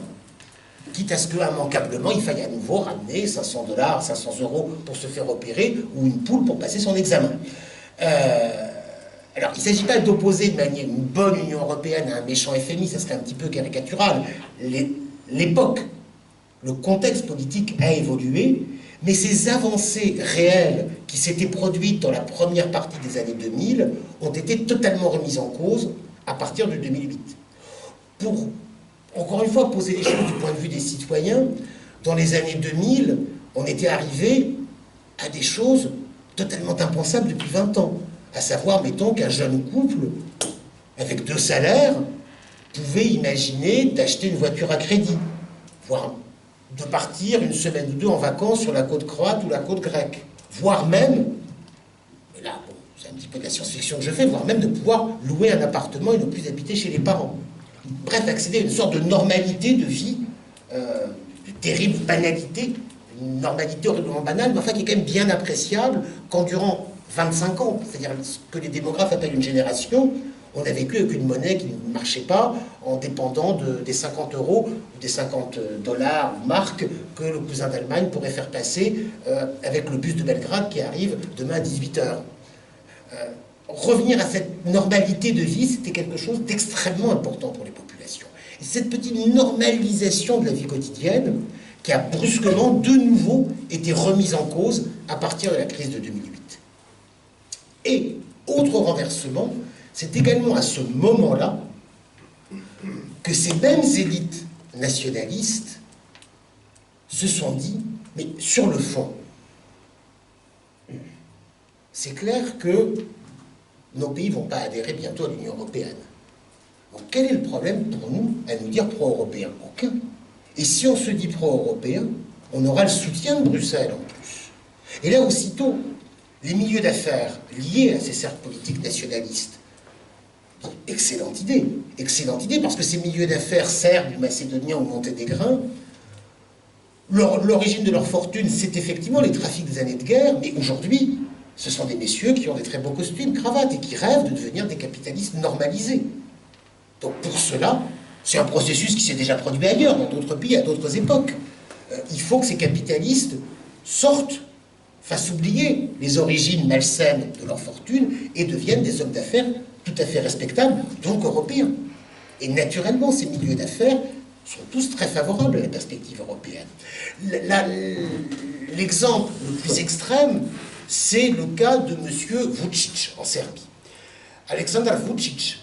Quitte à ce qu'immanquablement, il faille à nouveau ramener 500 $, 500 € pour se faire opérer, ou une poule pour passer son examen. Alors, il ne s'agit pas d'opposer de manière une bonne Union européenne à un méchant FMI, ça serait un petit peu caricatural. L'époque, le contexte politique a évolué, mais ces avancées réelles qui s'étaient produites dans la première partie des années 2000 ont été totalement remises en cause à partir de 2008. Pour, encore une fois, poser les choses du point de vue des citoyens, dans les années 2000, on était arrivé à des choses totalement impensables depuis 20 ans. À savoir, mettons, qu'un jeune couple, avec 2 salaires, pouvait imaginer d'acheter une voiture à crédit, voire de partir une semaine ou 2 en vacances sur la côte croate ou la côte grecque, voire même, mais là, bon, c'est un petit peu de la science-fiction que je fais, voire même de pouvoir louer un appartement et ne plus habiter chez les parents. Bref, accéder à une sorte de normalité de vie, de terrible banalité, une normalité horriblement banale, mais enfin qui est quand même bien appréciable quand durant 25 ans, c'est-à-dire ce que les démographes appellent une génération, on a vécu avec une monnaie qui ne marchait pas en dépendant des 50 € ou des 50 $ ou marques que le cousin d'Allemagne pourrait faire passer avec le bus de Belgrade qui arrive demain à 18 h. Revenir à cette normalité de vie, c'était quelque chose d'extrêmement important pour les populations. Et cette petite normalisation de la vie quotidienne qui a brusquement, de nouveau, été remise en cause à partir de la crise de 2008. Et, autre renversement, c'est également à ce moment-là que ces mêmes élites nationalistes se sont dit, mais sur le fond, c'est clair que nos pays ne vont pas adhérer bientôt à l'Union européenne. Donc quel est le problème pour nous à nous dire pro-européens? Aucun. Et si on se dit pro-européen, on aura le soutien de Bruxelles en plus. Et là, aussitôt, les milieux d'affaires liés à ces cercles politiques nationalistes, excellente idée, parce que ces milieux d'affaires serbes, macédoniens ou monténégrins, l'origine de leur fortune, c'est effectivement les trafics des années de guerre, mais aujourd'hui, ce sont des messieurs qui ont des très beaux costumes, cravates, et qui rêvent de devenir des capitalistes normalisés. Donc pour cela, c'est un processus qui s'est déjà produit ailleurs, dans d'autres pays, à d'autres époques. Il faut que ces capitalistes sortent, fassent oublier les origines malsaines de leur fortune et deviennent des hommes d'affaires tout à fait respectables, donc européens. Et naturellement, ces milieux d'affaires sont tous très favorables à la perspective européenne. L'exemple le plus extrême, c'est le cas de M. Vučić en Serbie. Aleksandar Vučić,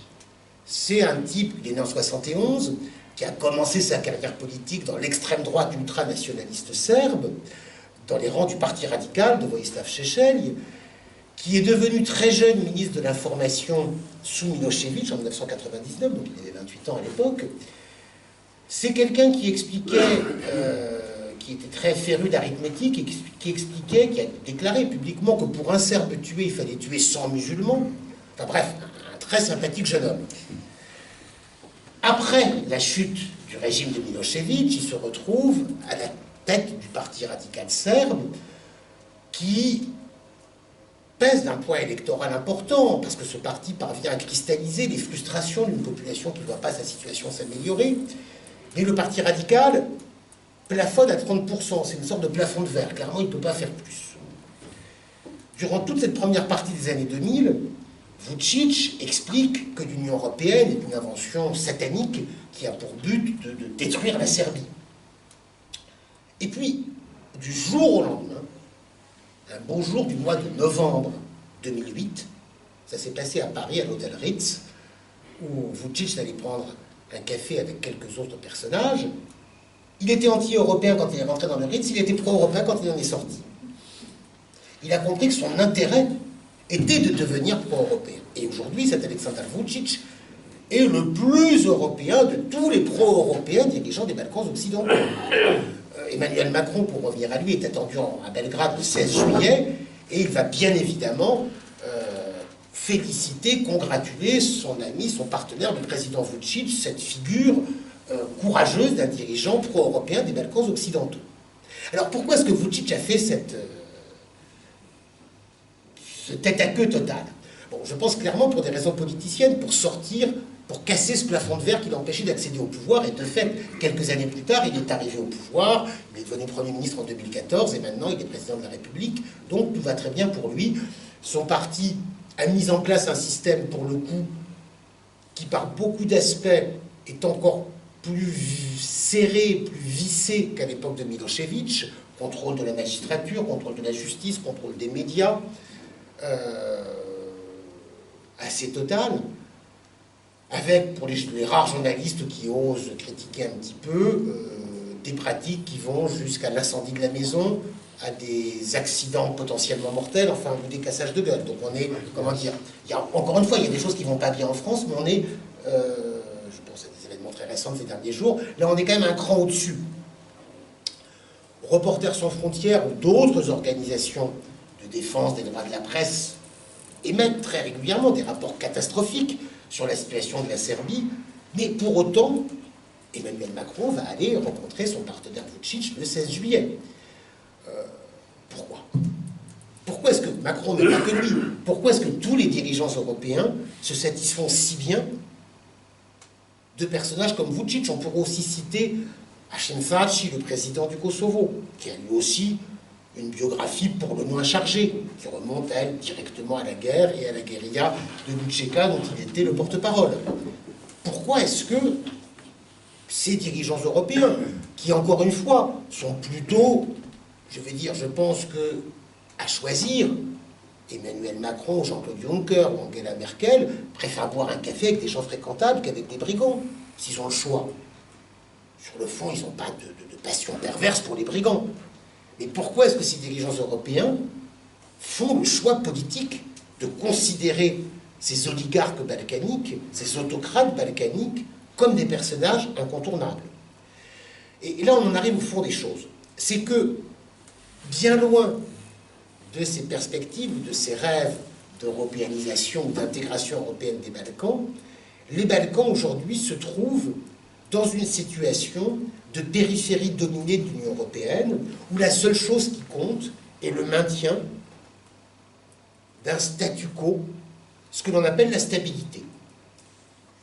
c'est un type, il est né en 71, qui a commencé sa carrière politique dans l'extrême droite ultranationaliste serbe, dans les rangs du parti radical de Vojislav Šešelj, qui est devenu très jeune ministre de l'Information sous Milošević en 1999, donc il avait 28 ans à l'époque. C'est quelqu'un qui expliquait, qui était très féru d'arithmétique, et qui expliquait, qui a déclaré publiquement que pour un Serbe tué, il fallait tuer 100 musulmans. Enfin bref, un très sympathique jeune homme. Après la chute du régime de Milošević, il se retrouve à la tête du parti radical serbe, qui pèse d'un poids électoral important, parce que ce parti parvient à cristalliser les frustrations d'une population qui ne voit pas sa situation s'améliorer. Mais le parti radical plafonne à 30%, c'est une sorte de plafond de verre, clairement il ne peut pas faire plus. Durant toute cette première partie des années 2000, Vučić explique que l'Union européenne est une invention satanique qui a pour but de détruire la Serbie. Et puis, du jour au lendemain, un beau jour du mois de novembre 2008, ça s'est passé à Paris, à l'hôtel Ritz, où Vučić allait prendre un café avec quelques autres personnages. Il était anti-européen quand il est rentré dans le Ritz, il était pro-européen quand il en est sorti. Il a compris que son intérêt était de devenir pro-européen. Et aujourd'hui, cet Aleksandar Vučić est le plus européen de tous les pro-européens dirigeants des Balkans occidentaux. Emmanuel Macron, pour revenir à lui, est attendu à Belgrade le 16 juillet, et il va bien évidemment féliciter, congratuler son ami, son partenaire, le président Vučić, cette figure courageuse d'un dirigeant pro-européen des Balkans occidentaux. Alors pourquoi est-ce que Vučić a fait ce tête-à-queue total? Bon, je pense clairement pour des raisons politiciennes, pour sortir, pour casser ce plafond de verre qui l'empêchait d'accéder au pouvoir. Et de fait, quelques années plus tard, il est arrivé au pouvoir, il est devenu Premier ministre en 2014, et maintenant il est président de la République. Donc tout va très bien pour lui. Son parti a mis en place un système, pour le coup, qui par beaucoup d'aspects est encore plus serré, plus vissé qu'à l'époque de Milošević. Contrôle de la magistrature, contrôle de la justice, contrôle des médias, assez total, avec, pour les rares journalistes qui osent critiquer un petit peu, des pratiques qui vont jusqu'à l'incendie de la maison, à des accidents potentiellement mortels, enfin, ou des cassages de gueule. Donc on est, comment dire, encore une fois, il y a des choses qui vont pas bien en France, mais on est, je pense à des événements très récents de ces derniers jours, là on est quand même un cran au-dessus. Reporters sans frontières ou d'autres organisations de défense des droits de la presse émettent très régulièrement des rapports catastrophiques sur la situation de la Serbie, mais pour autant, Emmanuel Macron va aller rencontrer son partenaire Vučić le 16 juillet. Pourquoi? Pourquoi est-ce que Macron, mais pas que lui, pourquoi est-ce que tous les dirigeants européens se satisfont si bien de personnages comme Vučić? On pourrait aussi citer Hashim Thaçi, le président du Kosovo, qui a lui aussi une biographie pour le moins chargée, qui remonte, elle, directement à la guerre et à la guérilla de Lutcheka, dont il était le porte-parole. Pourquoi est-ce que ces dirigeants européens, qui, encore une fois, sont plutôt, je vais dire, je pense que, à choisir, Emmanuel Macron, Jean-Claude Juncker ou Angela Merkel, préfèrent boire un café avec des gens fréquentables qu'avec des brigands, s'ils ont le choix. Sur le fond, ils n'ont pas de passion perverse pour les brigands. Mais pourquoi est-ce que ces dirigeants européens font le choix politique de considérer ces oligarques balkaniques, ces autocrates balkaniques, comme des personnages incontournables? Et là, on en arrive au fond des choses. C'est que, bien loin de ces perspectives, de ces rêves d'européanisation ou d'intégration européenne des Balkans, les Balkans aujourd'hui se trouvent dans une situation de périphérie dominée de l'Union européenne, où la seule chose qui compte est le maintien d'un statu quo, ce que l'on appelle la stabilité.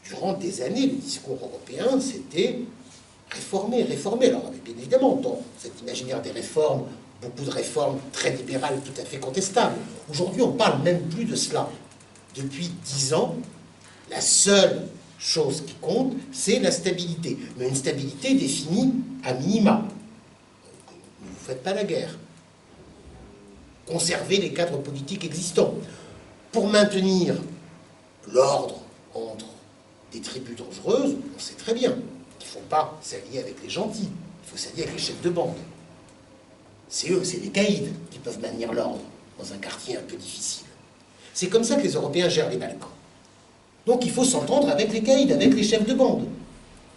Durant des années, le discours européen, c'était réformer, réformer. Alors, bien évidemment, dans cet imaginaire des réformes, beaucoup de réformes très libérales, tout à fait contestables. Aujourd'hui, on ne parle même plus de cela. Depuis 10 ans, la seule chose qui compte, c'est la stabilité. Mais une stabilité définie à minima. Ne vous faites pas la guerre. Conservez les cadres politiques existants. Pour maintenir l'ordre entre des tribus dangereuses, on sait très bien qu'il ne faut pas s'allier avec les gentils. Il faut s'allier avec les chefs de bande. C'est eux, c'est les caïds qui peuvent maintenir l'ordre dans un quartier un peu difficile. C'est comme ça que les Européens gèrent les Balkans. Donc il faut s'entendre avec les caïds, avec les chefs de bande.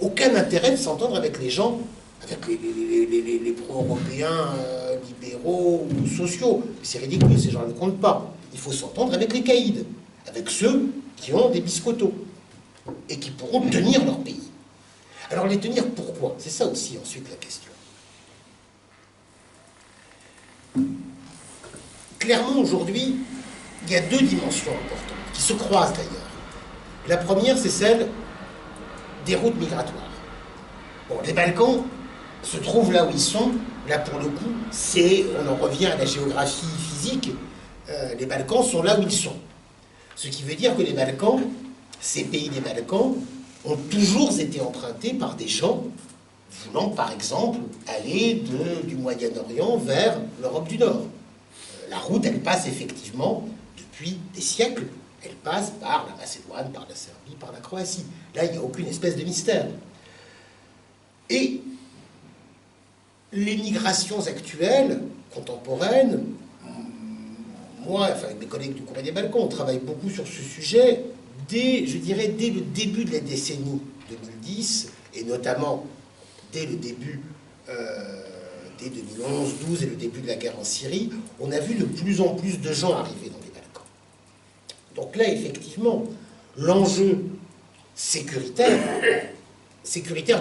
Aucun intérêt de s'entendre avec les gens, avec les pro-européens libéraux ou sociaux. C'est ridicule, ces gens ne comptent pas. Il faut s'entendre avec les caïds, avec ceux qui ont des biscottos et qui pourront tenir leur pays. Alors les tenir pourquoi? C'est ça aussi ensuite la question. Clairement aujourd'hui, il y a deux dimensions importantes, qui se croisent d'ailleurs. La première, c'est celle des routes migratoires. Bon, les Balkans se trouvent là où ils sont. Là, pour le coup, on en revient à la géographie physique. Les Balkans sont là où ils sont. Ce qui veut dire que les Balkans, ces pays des Balkans, ont toujours été empruntés par des gens voulant, par exemple, aller du Moyen-Orient vers l'Europe du Nord. La route, elle passe effectivement, depuis des siècles, elle passe par la Macédoine, par la Serbie, par la Croatie. Là, il n'y a aucune espèce de mystère. Et les migrations actuelles, contemporaines, moi, enfin, avec mes collègues du Courrier des Balkans, on travaille beaucoup sur ce sujet je dirais, dès le début de la décennie 2010, et notamment dès le début, dès 2011-12 et le début de la guerre en Syrie, on a vu de plus en plus de gens arriver dans les Balkans. Donc là, effectivement, l'enjeu sécuritaire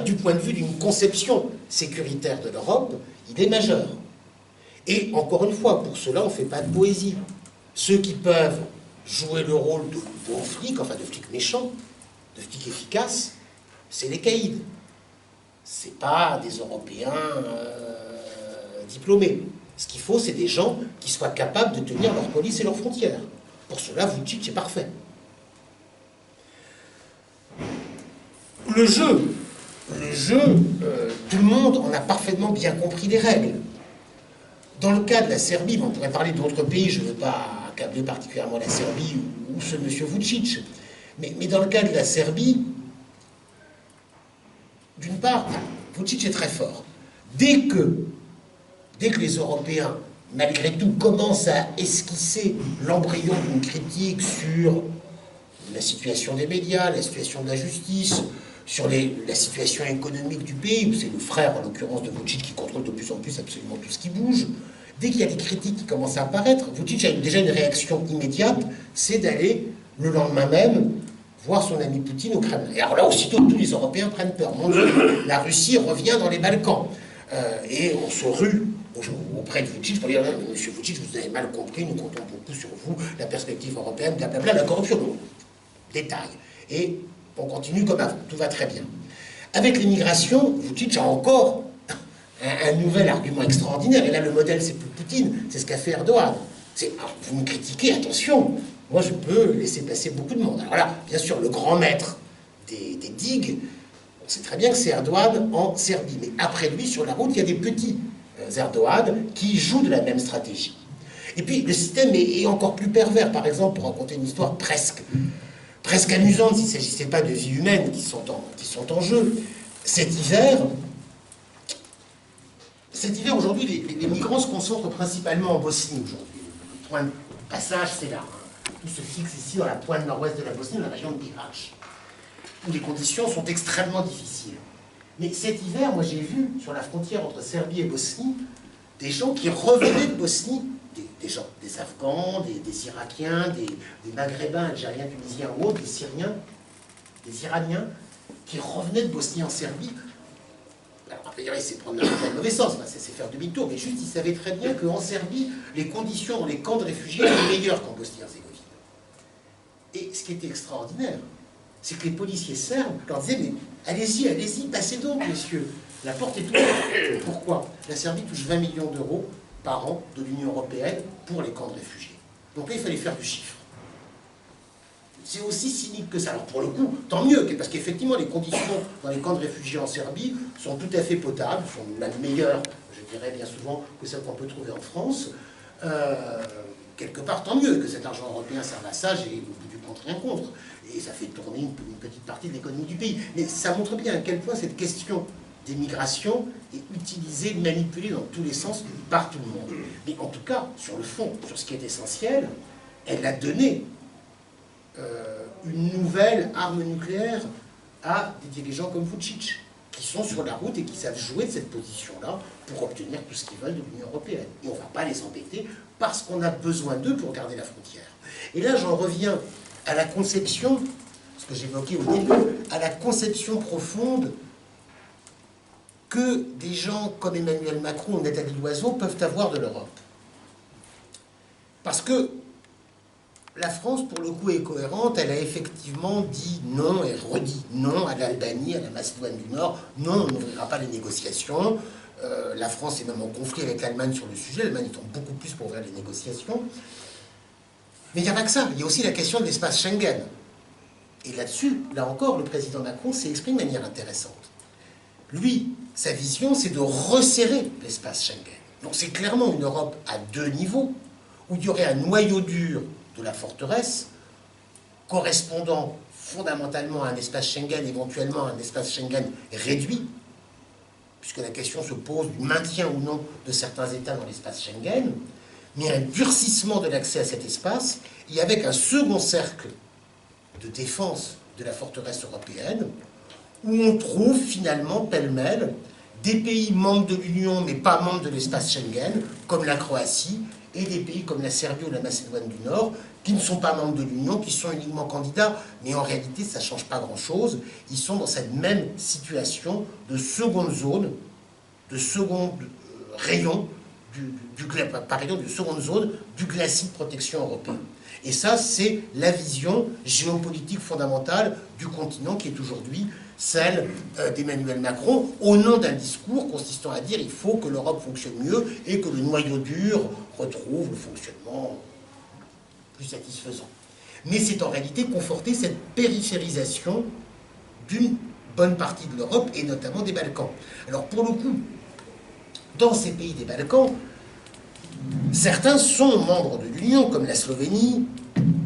du point de vue d'une conception sécuritaire de l'Europe, il est majeur. Et encore une fois, pour cela, on ne fait pas de poésie. Ceux qui peuvent jouer le rôle de bons flics, enfin de flics méchants, de flics efficaces, c'est les caïds. C'est pas des Européens diplômés. Ce qu'il faut, c'est des gens qui soient capables de tenir leur police et leurs frontières. Pour cela, Vučić est parfait. Le jeu, tout le monde en a parfaitement bien compris les règles. Dans le cas de la Serbie, on pourrait parler d'autres pays, je ne veux pas accabler particulièrement la Serbie ou ce monsieur Vučić, mais dans le cas de la Serbie, d'une part, Vučić est très fort. Dès que les Européens, malgré tout, commencent à esquisser l'embryon d'une critique sur la situation des médias, la situation de la justice, sur la situation économique du pays, où c'est le frère, en l'occurrence de Vučić, qui contrôle de plus en plus absolument tout ce qui bouge. Dès qu'il y a des critiques qui commencent à apparaître, Vučić a déjà une réaction immédiate, c'est d'aller, le lendemain même, voir son ami Poutine au Kremlin. Et alors là, aussitôt, tous les Européens prennent peur. Mon Dieu, la Russie revient dans les Balkans. Et on se rue auprès de Vučić pour dire « Monsieur Vučić, vous avez mal compris, nous comptons beaucoup sur vous, la perspective européenne, blablabla, la corruption. » Détail. Et on continue comme avant, tout va très bien. Avec l'immigration, Vučić a encore un nouvel argument extraordinaire, et là le modèle c'est plus Poutine, c'est ce qu'a fait Erdogan. Vous me critiquez, attention, moi je peux laisser passer beaucoup de monde. Alors là, bien sûr, le grand maître des digues, on sait très bien que c'est Erdogan en Serbie, mais après lui, sur la route, il y a des petits Erdogan qui jouent de la même stratégie. Et puis le système est encore plus pervers, par exemple, pour raconter une histoire presque amusante, s'il ne s'agissait pas de vies humaines qui sont en jeu. Cet hiver, aujourd'hui, les migrants se concentrent principalement en Bosnie, aujourd'hui. Le point de passage, c'est là. Tout se fixe ici, dans la pointe nord-ouest de la Bosnie, dans la région de Birač, où les conditions sont extrêmement difficiles. Mais cet hiver, moi, j'ai vu, sur la frontière entre Serbie et Bosnie, des gens qui revenaient de Bosnie, des gens, des Afghans, des Irakiens, des Maghrébins, Algériens, Tunisiens ou autres, des Syriens, des Iraniens, qui revenaient de Bosnie en Serbie. Alors, a priori, c'est prendre dans le mauvais sens, c'est faire demi-tour, mais juste, ils savaient très bien qu'en Serbie, les conditions dans les camps de réfugiés étaient meilleures qu'en Bosnie-Herzégovine. Et ce qui était extraordinaire, c'est que les policiers serbes leur disaient, mais allez-y, allez-y, passez donc, messieurs. La porte est ouverte. Pourquoi? La Serbie touche 20 millions d'euros par an de l'Union européenne pour les camps de réfugiés. Donc là, il fallait faire du chiffre. C'est aussi cynique que ça. Alors pour le coup, tant mieux, parce qu'effectivement, les conditions dans les camps de réfugiés en Serbie sont tout à fait potables, sont même meilleures, je dirais bien souvent, que celles qu'on peut trouver en France. Quelque part, tant mieux que cet argent européen serve à ça, j'ai au bout du compte rien contre. Et ça fait tourner une petite partie de l'économie du pays. Mais ça montre bien à quel point cette question des migrations est utilisée, manipulée dans tous les sens par tout le monde. Mais en tout cas, sur le fond, sur ce qui est essentiel, elle a donné une nouvelle arme nucléaire à des dirigeants comme Vučić, qui sont sur la route et qui savent jouer de cette position-là pour obtenir tout ce qu'ils veulent de l'Union européenne. Et on ne va pas les embêter parce qu'on a besoin d'eux pour garder la frontière. Et là, j'en reviens à la conception, ce que j'évoquais au début, à la conception profonde que des gens comme Emmanuel Macron ou Nathalie Loiseau peuvent avoir de l'Europe. Parce que la France, pour le coup, est cohérente. Elle a effectivement dit non et redit non à l'Albanie, à la Macédoine du Nord. Non, on n'ouvrira pas les négociations. La France est même en conflit avec l'Allemagne sur le sujet. L'Allemagne étant beaucoup plus pour ouvrir les négociations. Mais il n'y a pas que ça, il y a aussi la question de l'espace Schengen. Et là-dessus, là encore, le président Macron s'est exprimé de manière intéressante. Lui, sa vision, c'est de resserrer l'espace Schengen. Donc c'est clairement une Europe à deux niveaux, où il y aurait un noyau dur de la forteresse, correspondant fondamentalement à un espace Schengen, éventuellement à un espace Schengen réduit, puisque la question se pose du maintien ou non de certains États dans l'espace Schengen, mais un durcissement de l'accès à cet espace, et avec un second cercle de défense de la forteresse européenne, où on trouve finalement, pêle-mêle, des pays membres de l'Union, mais pas membres de l'espace Schengen, comme la Croatie, et des pays comme la Serbie ou la Macédoine du Nord, qui ne sont pas membres de l'Union, qui sont uniquement candidats, mais en réalité, ça ne change pas grand-chose. Ils sont dans cette même situation de seconde zone, de second rayon, par rayon de seconde zone du glacis de protection européen. Et ça, c'est la vision géopolitique fondamentale du continent qui est aujourd'hui celle d'Emmanuel Macron, au nom d'un discours consistant à dire qu'il faut que l'Europe fonctionne mieux et que le noyau dur retrouve le fonctionnement plus satisfaisant. Mais c'est en réalité conforter cette périphérisation d'une bonne partie de l'Europe et notamment des Balkans. Alors pour le coup, dans ces pays des Balkans, certains sont membres de l'Union, comme la Slovénie,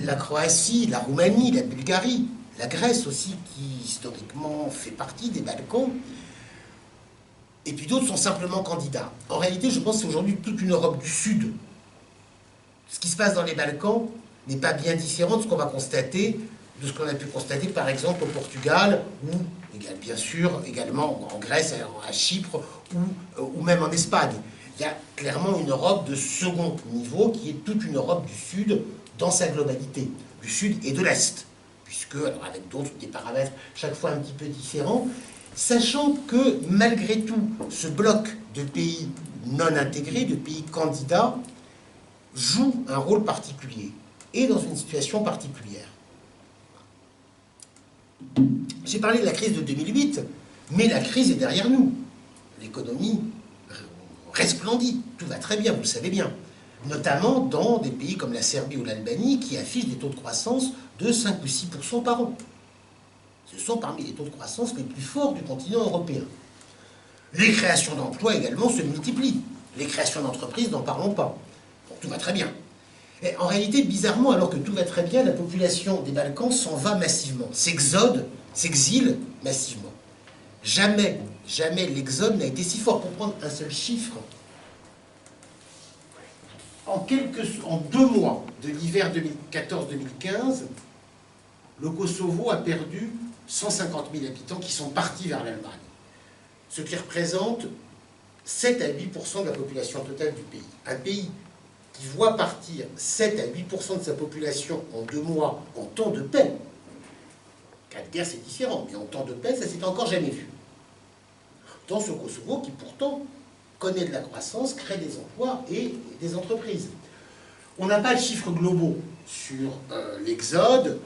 la Croatie, la Roumanie, la Bulgarie, la Grèce aussi, qui historiquement fait partie des Balkans, et puis d'autres sont simplement candidats. En réalité, je pense que c'est aujourd'hui toute une Europe du Sud. Ce qui se passe dans les Balkans n'est pas bien différent de ce qu'on va constater, de ce qu'on a pu constater par exemple au Portugal, ou bien sûr également en Grèce, à Chypre, ou même en Espagne. Il y a clairement une Europe de second niveau qui est toute une Europe du Sud dans sa globalité, du Sud et de l'Est, puisque, alors avec d'autres, des paramètres chaque fois un petit peu différents, sachant que malgré tout, ce bloc de pays non intégrés, de pays candidats, joue un rôle particulier et dans une situation particulière. J'ai parlé de la crise de 2008, mais la crise est derrière nous. L'économie resplendit, tout va très bien, vous le savez bien. Notamment dans des pays comme la Serbie ou l'Albanie qui affichent des taux de croissance de 5 ou 6% par an. Ce sont parmi les taux de croissance les plus forts du continent européen. Les créations d'emplois également se multiplient. Les créations d'entreprises, n'en parlons pas. Bon, tout va très bien. Et en réalité, bizarrement, alors que tout va très bien, la population des Balkans s'en va massivement, s'exile massivement. Jamais l'exode n'a été si fort. Pour prendre un seul chiffre, en 2 mois de l'hiver 2014-2015, le Kosovo a perdu 150 000 habitants qui sont partis vers l'Allemagne, ce qui représente 7 à 8% de la population totale du pays. Un pays qui voit partir 7 à 8% de sa population en 2 mois en temps de paix. Cas de guerre, c'est différent, mais en temps de paix, ça s'est encore jamais vu. Dans ce Kosovo qui pourtant connaît de la croissance, crée des emplois et des entreprises. On n'a pas de chiffres globaux sur l'exode,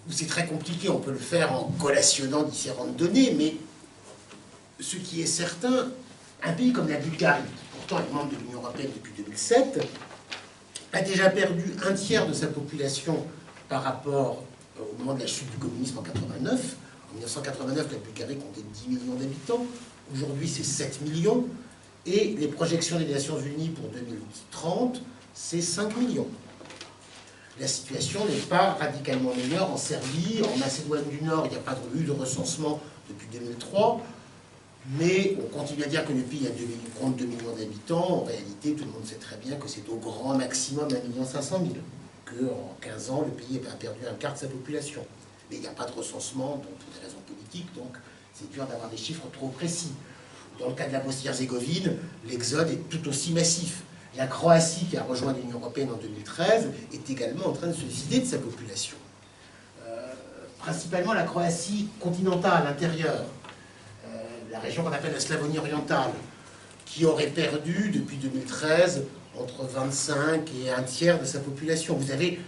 où c'est très compliqué, on peut le faire en collationnant différentes données, mais ce qui est certain, un pays comme la Bulgarie, qui pourtant est membre de l'Union européenne depuis 2007, a déjà perdu un tiers de sa population par rapport au moment de la chute du communisme en 89. En 1989, la Bulgarie comptait 10 millions d'habitants. Aujourd'hui, c'est 7 millions. Et les projections des Nations Unies pour 2030, c'est 5 millions. La situation n'est pas radicalement meilleure en Serbie. En Macédoine du Nord, il n'y a pas eu de recensement depuis 2003. Mais on continue à dire que le pays compte 2 millions d'habitants. En réalité, tout le monde sait très bien que c'est au grand maximum 1 500 000. Qu'en 15 ans, le pays a perdu un quart de sa population. Mais il n'y a pas de recensement, donc pour des raisons politiques, donc c'est dur d'avoir des chiffres trop précis. Dans le cas de la Bosnie-Herzégovine, l'exode est tout aussi massif. La Croatie, qui a rejoint l'Union européenne en 2013, est également en train de se vider de sa population. Principalement la Croatie continentale, intérieure, la région qu'on appelle la Slavonie orientale, qui aurait perdu depuis 2013 entre 25 et un tiers de sa population. Vous avez,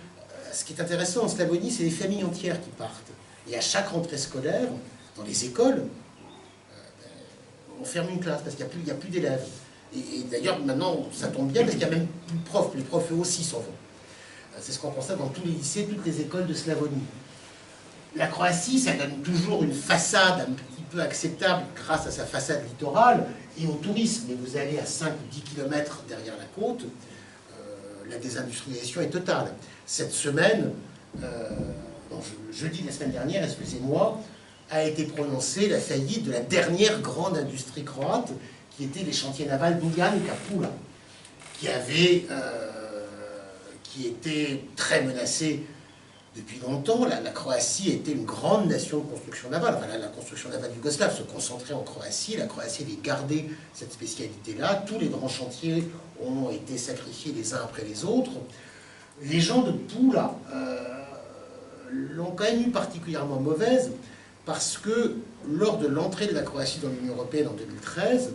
ce qui est intéressant en Slavonie, c'est les familles entières qui partent. Et à chaque rentrée scolaire, dans les écoles, on ferme une classe parce qu'il n'y a plus d'élèves. Et d'ailleurs, maintenant, ça tombe bien parce qu'il n'y a même plus de profs. Les profs, eux aussi, s'en vont. C'est ce qu'on constate dans tous les lycées, toutes les écoles de Slavonie. La Croatie, ça donne toujours une façade un petit peu acceptable grâce à sa façade littorale et au tourisme. Mais vous allez à 5 ou 10 km derrière la côte, la désindustrialisation est totale. Cette semaine, jeudi de la semaine dernière, excusez-moi, a été prononcée la faillite de la dernière grande industrie croate, qui était les chantiers navals d'Uljani et Pula, qui était très menacée depuis longtemps. La Croatie était une grande nation de construction navale. Enfin, la construction navale yougoslave se concentrait en Croatie. La Croatie avait gardé cette spécialité-là. Tous les grands chantiers ont été sacrifiés les uns après les autres. Les gens de Pula l'ont quand même eu particulièrement mauvaise parce que lors de l'entrée de la Croatie dans l'Union européenne en 2013,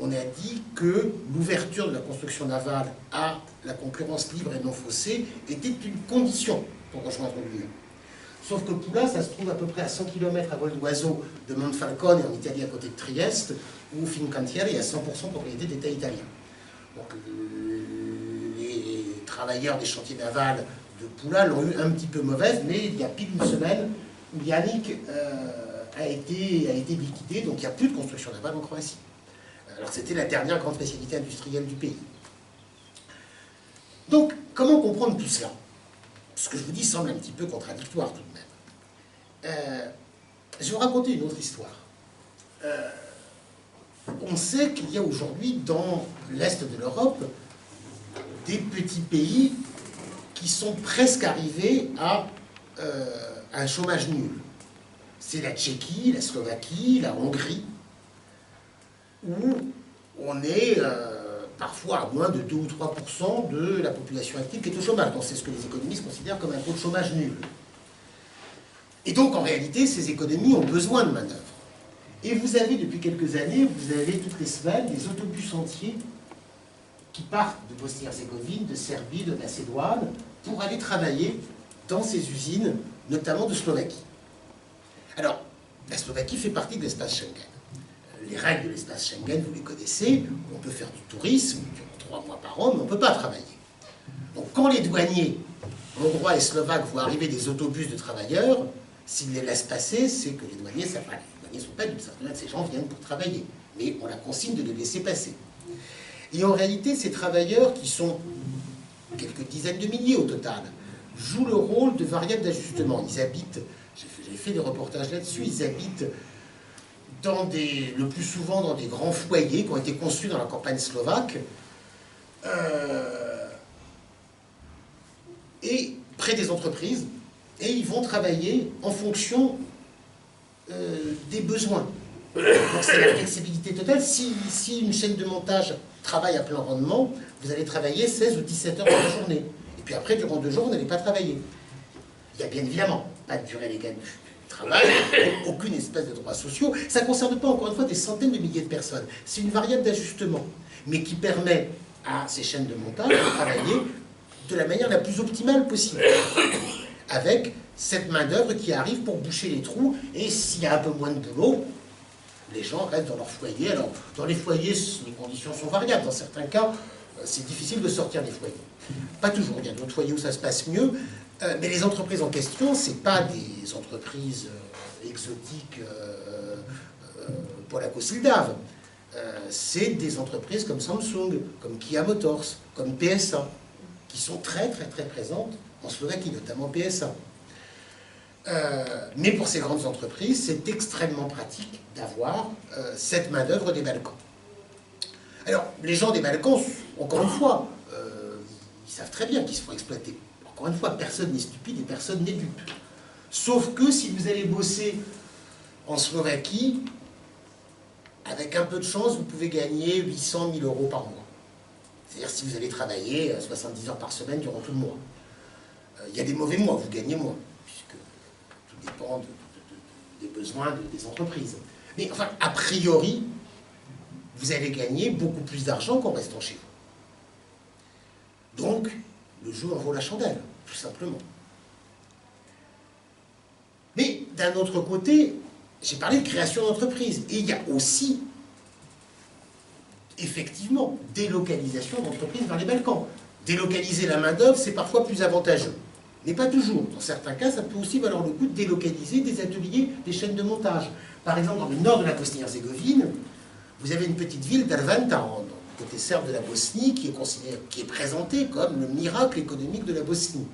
on a dit que l'ouverture de la construction navale à la concurrence libre et non faussée était une condition pour rejoindre l'Union. Sauf que Pula, ça se trouve à peu près à 100 km à vol d'oiseau de Monfalcone, en Italie à côté de Trieste, où Fincantieri est à 100% propriété d'État italien. Donc les travailleurs des chantiers navals de Pula l'ont eu un petit peu mauvaise, mais il y a pile une semaine où Yannick a été liquidé, donc il n'y a plus de construction navale en Croatie. Alors c'était la dernière grande spécialité industrielle du pays. Donc, comment comprendre tout cela? Ce que je vous dis semble un petit peu contradictoire tout de même. Je vais vous raconter une autre histoire. On sait qu'il y a aujourd'hui dans l'Est de l'Europe des petits pays qui sont presque arrivés à un chômage nul. C'est la Tchéquie, la Slovaquie, la Hongrie, où on est parfois à moins de 2 ou 3% de la population active qui est au chômage. Donc c'est ce que les économistes considèrent comme un taux de chômage nul. Et donc en réalité, ces économies ont besoin de main-d'œuvre. Et vous avez depuis quelques années, vous avez toutes les semaines des autobus entiers qui partent de Bosnie-Herzégovine, de Serbie, de Macédoine, pour aller travailler dans ces usines, notamment de Slovaquie. Alors, la Slovaquie fait partie de l'espace Schengen. Les règles de l'espace Schengen, vous les connaissez, on peut faire du tourisme durant 3 mois par an, mais on ne peut pas travailler. Donc quand les douaniers hongrois et slovaques voient arriver des autobus de travailleurs, s'ils les laissent passer, c'est que les douaniers savent pas. Les douaniers sont pas dupes, certainement que ces gens viennent pour travailler. Mais on la consigne de les laisser passer. Et en réalité, ces travailleurs, qui sont quelques dizaines de milliers au total, jouent le rôle de variable d'ajustement. Ils habitent, j'ai fait des reportages là-dessus, ils habitent le plus souvent dans des grands foyers qui ont été conçus dans la campagne slovaque et près des entreprises, et ils vont travailler en fonction des besoins. Donc c'est la flexibilité totale. Si une chaîne de montage travaille à plein rendement, vous allez travailler 16 ou 17 heures dans la journée. Et puis après, durant 2 jours, vous n'allez pas travailler. Il y a bien évidemment pas de durée légale travail, aucune espèce de droits sociaux. Ça ne concerne pas, encore une fois, des centaines de milliers de personnes. C'est une variable d'ajustement, mais qui permet à ces chaînes de montage de travailler de la manière la plus optimale possible, avec cette main-d'œuvre qui arrive pour boucher les trous, et s'il y a un peu moins de boulot, les gens restent dans leur foyer. Alors, dans les foyers, les conditions sont variables. Dans certains cas, c'est difficile de sortir des foyers. Pas toujours, il y a d'autres foyers où ça se passe mieux. Mais les entreprises en question, ce n'est pas des entreprises exotiques Polako-Sildav. C'est des entreprises comme Samsung, comme Kia Motors, comme PSA, qui sont très très très présentes en Slovaquie, notamment PSA. Mais pour ces grandes entreprises, c'est extrêmement pratique d'avoir cette main-d'œuvre des Balkans. Alors, les gens des Balkans, encore une fois, ils savent très bien qu'ils se font exploiter. Encore une fois, personne n'est stupide et personne n'est dupe. Sauf que si vous allez bosser en Slovaquie, avec un peu de chance, vous pouvez gagner 800 000 euros par mois. C'est-à-dire si vous allez travailler 70 heures par semaine durant tout le mois. Il y a des mauvais mois, vous gagnez moins, puisque tout dépend des besoins des entreprises. Mais enfin, a priori, vous allez gagner beaucoup plus d'argent qu'en restant chez vous. Donc, le jeu en vaut la chandelle, tout simplement. Mais d'un autre côté, j'ai parlé de création d'entreprise. Et il y a aussi, effectivement, délocalisation d'entreprises vers les Balkans. délocaliser la main-d'œuvre, c'est parfois plus avantageux. Mais pas toujours. Dans certains cas, ça peut aussi valoir le coup de délocaliser des ateliers, des chaînes de montage. Par exemple, dans le nord de la Bosnie-Herzégovine, vous avez une petite ville d'Alvanta, côté serbe de la Bosnie, qui est présentée comme le miracle économique de la Bosnie.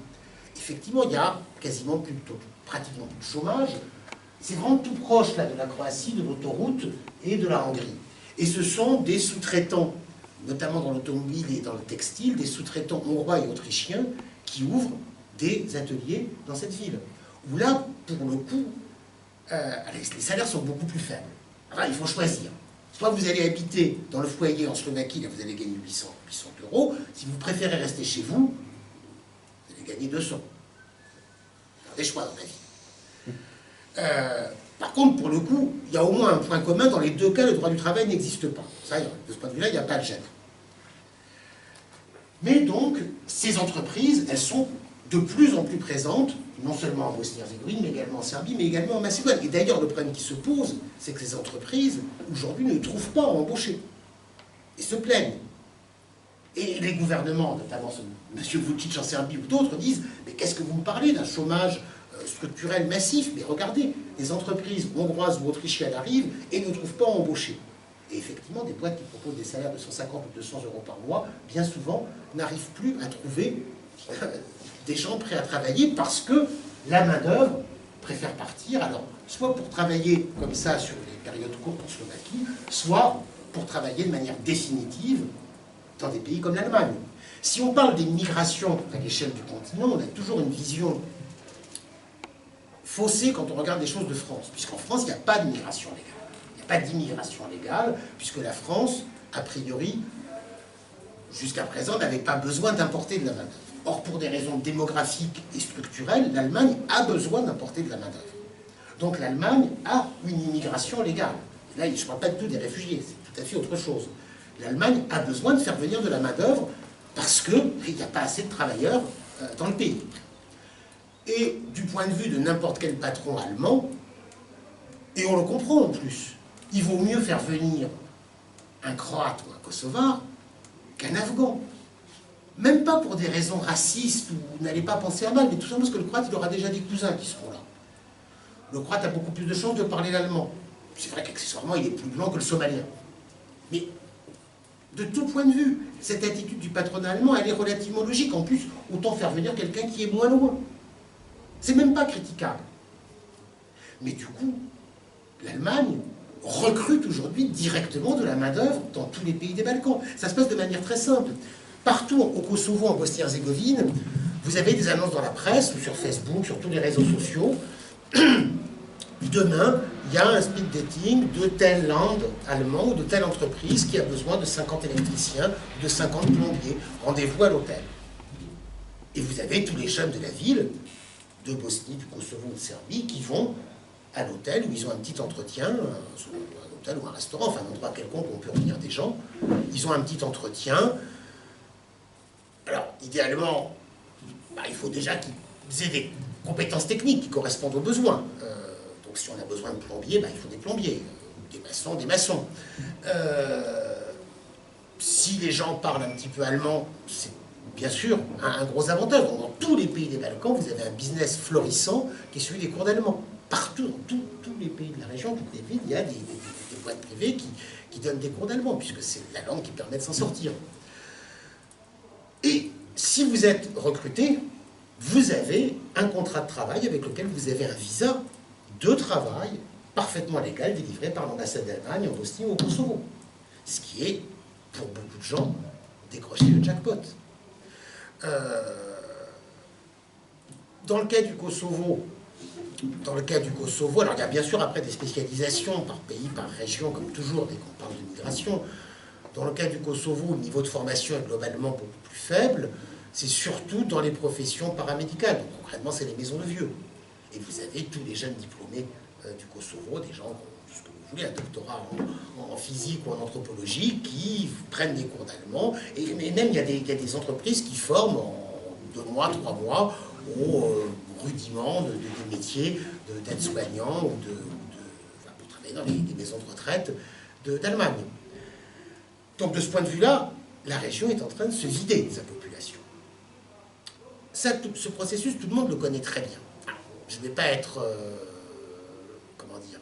Effectivement, il y a pratiquement plus de chômage. C'est vraiment tout proche là, de la Croatie, de l'autoroute et de la Hongrie. Et ce sont des sous-traitants, notamment dans l'automobile et dans le textile, des sous-traitants hongrois et autrichiens qui ouvrent des ateliers dans cette ville. Où là, pour le coup, les salaires sont beaucoup plus faibles. Alors, il faut choisir. Soit vous allez habiter dans le foyer en Slovaquie, là vous allez gagner 800 €. Si vous préférez rester chez vous, vous allez gagner 200. Des choix dans la vie. Par contre, pour le coup, il y a au moins un point commun. Dans les deux cas, le droit du travail n'existe pas. Ça, de ce point de vue-là, il n'y a pas de gêne. Mais donc, ces entreprises, elles sont de plus en plus présentes, non seulement en Bosnie-Herzégovine, mais également en Serbie, mais également en Macédoine. Et d'ailleurs, le problème qui se pose, c'est que ces entreprises, aujourd'hui, ne trouvent pas à embaucher. Et se plaignent. Et les gouvernements, notamment M. Vučić en Serbie ou d'autres, disent « Mais qu'est-ce que vous me parlez d'un chômage structurel massif? Mais regardez, les entreprises hongroises ou autrichiennes arrivent et ne trouvent pas à embaucher. » Et effectivement, des boîtes qui proposent des salaires de 150 ou 200 € par mois, bien souvent, n'arrivent plus à trouver des gens prêts à travailler parce que la main-d'œuvre préfère partir, alors, soit pour travailler comme ça sur des périodes courtes en Slovaquie, soit pour travailler de manière définitive dans des pays comme l'Allemagne. Si on parle des migrations à l'échelle du continent, on a toujours une vision faussée quand on regarde les choses de France, puisqu'en France, il n'y a pas de migration légale. Il n'y a pas d'immigration légale, puisque la France, a priori, jusqu'à présent, n'avait pas besoin d'importer de la main-d'œuvre. Or, pour des raisons démographiques et structurelles, l'Allemagne a besoin d'importer de la main-d'œuvre. Donc l'Allemagne a une immigration légale. Et là, je ne parle pas du tout des réfugiés, c'est tout à fait autre chose. L'Allemagne a besoin de faire venir de la main-d'œuvre parce qu'il n'y a pas assez de travailleurs dans le pays. Et du point de vue de n'importe quel patron allemand, et on le comprend en plus, il vaut mieux faire venir un Croate ou un Kosovar qu'un Afghan. Même pas pour des raisons racistes ou n'allez pas penser à mal, mais tout simplement parce que le Croate, il aura déjà des cousins qui seront là. Le Croate a beaucoup plus de chances de parler l'allemand. C'est vrai qu'accessoirement, il est plus blanc que le Somalien. Mais de tout point de vue, cette attitude du patronat allemand, elle est relativement logique. En plus, autant faire venir quelqu'un qui est moins loin. C'est même pas critiquable. Mais du coup, l'Allemagne recrute aujourd'hui directement de la main-d'œuvre dans tous les pays des Balkans. Ça se passe de manière très simple. Partout au Kosovo, en Bosnie-Herzégovine, vous avez des annonces dans la presse ou sur Facebook, sur tous les réseaux sociaux. Demain, il y a un speed dating de tel land allemand ou de telle entreprise qui a besoin de 50 électriciens, de 50 plombiers. Rendez-vous à l'hôtel. Et vous avez tous les jeunes de la ville, de Bosnie, du Kosovo, de Serbie, qui vont à l'hôtel où ils ont un petit entretien, un hôtel ou un restaurant, enfin un endroit quelconque où on peut réunir des gens. Ils ont un petit entretien. Alors, idéalement, il faut déjà qu'ils aient des compétences techniques qui correspondent aux besoins. Donc, si on a besoin de plombiers, il faut des plombiers, des maçons. Si les gens parlent un petit peu allemand, c'est bien sûr un gros avantage. Donc, dans tous les pays des Balkans, vous avez un business florissant qui est celui des cours d'allemand. Partout, dans tous les pays de la région, toutes les villes, il y a des boîtes privées qui donnent des cours d'allemand, puisque c'est la langue qui permet de s'en sortir. Et si vous êtes recruté, vous avez un contrat de travail avec lequel vous avez un visa de travail parfaitement légal délivré par l'ambassade d'Allemagne en Bosnie ou au Kosovo. Ce qui est, pour beaucoup de gens, décrocher le jackpot. Dans le cas du Kosovo, alors il y a bien sûr après des spécialisations par pays, par région, comme toujours dès qu'on parle de migration. Dans le cas du Kosovo, le niveau de formation est globalement beaucoup plus faible. C'est surtout dans les professions paramédicales. Donc, concrètement, c'est les maisons de vieux. Et vous avez tous les jeunes diplômés du Kosovo, des gens qui ont, ce que vous voulez, un doctorat en physique ou en anthropologie, qui prennent des cours d'allemand. Et même, il y a des entreprises qui forment en 2 mois, 3 mois, aux rudiments des métiers d'aide-soignant ou pour travailler dans les maisons de retraite d'Allemagne. Donc, de ce point de vue-là, la région est en train de se vider de sa population. ça, ce processus, tout le monde le connaît très bien. Je ne vais pas être, comment dire,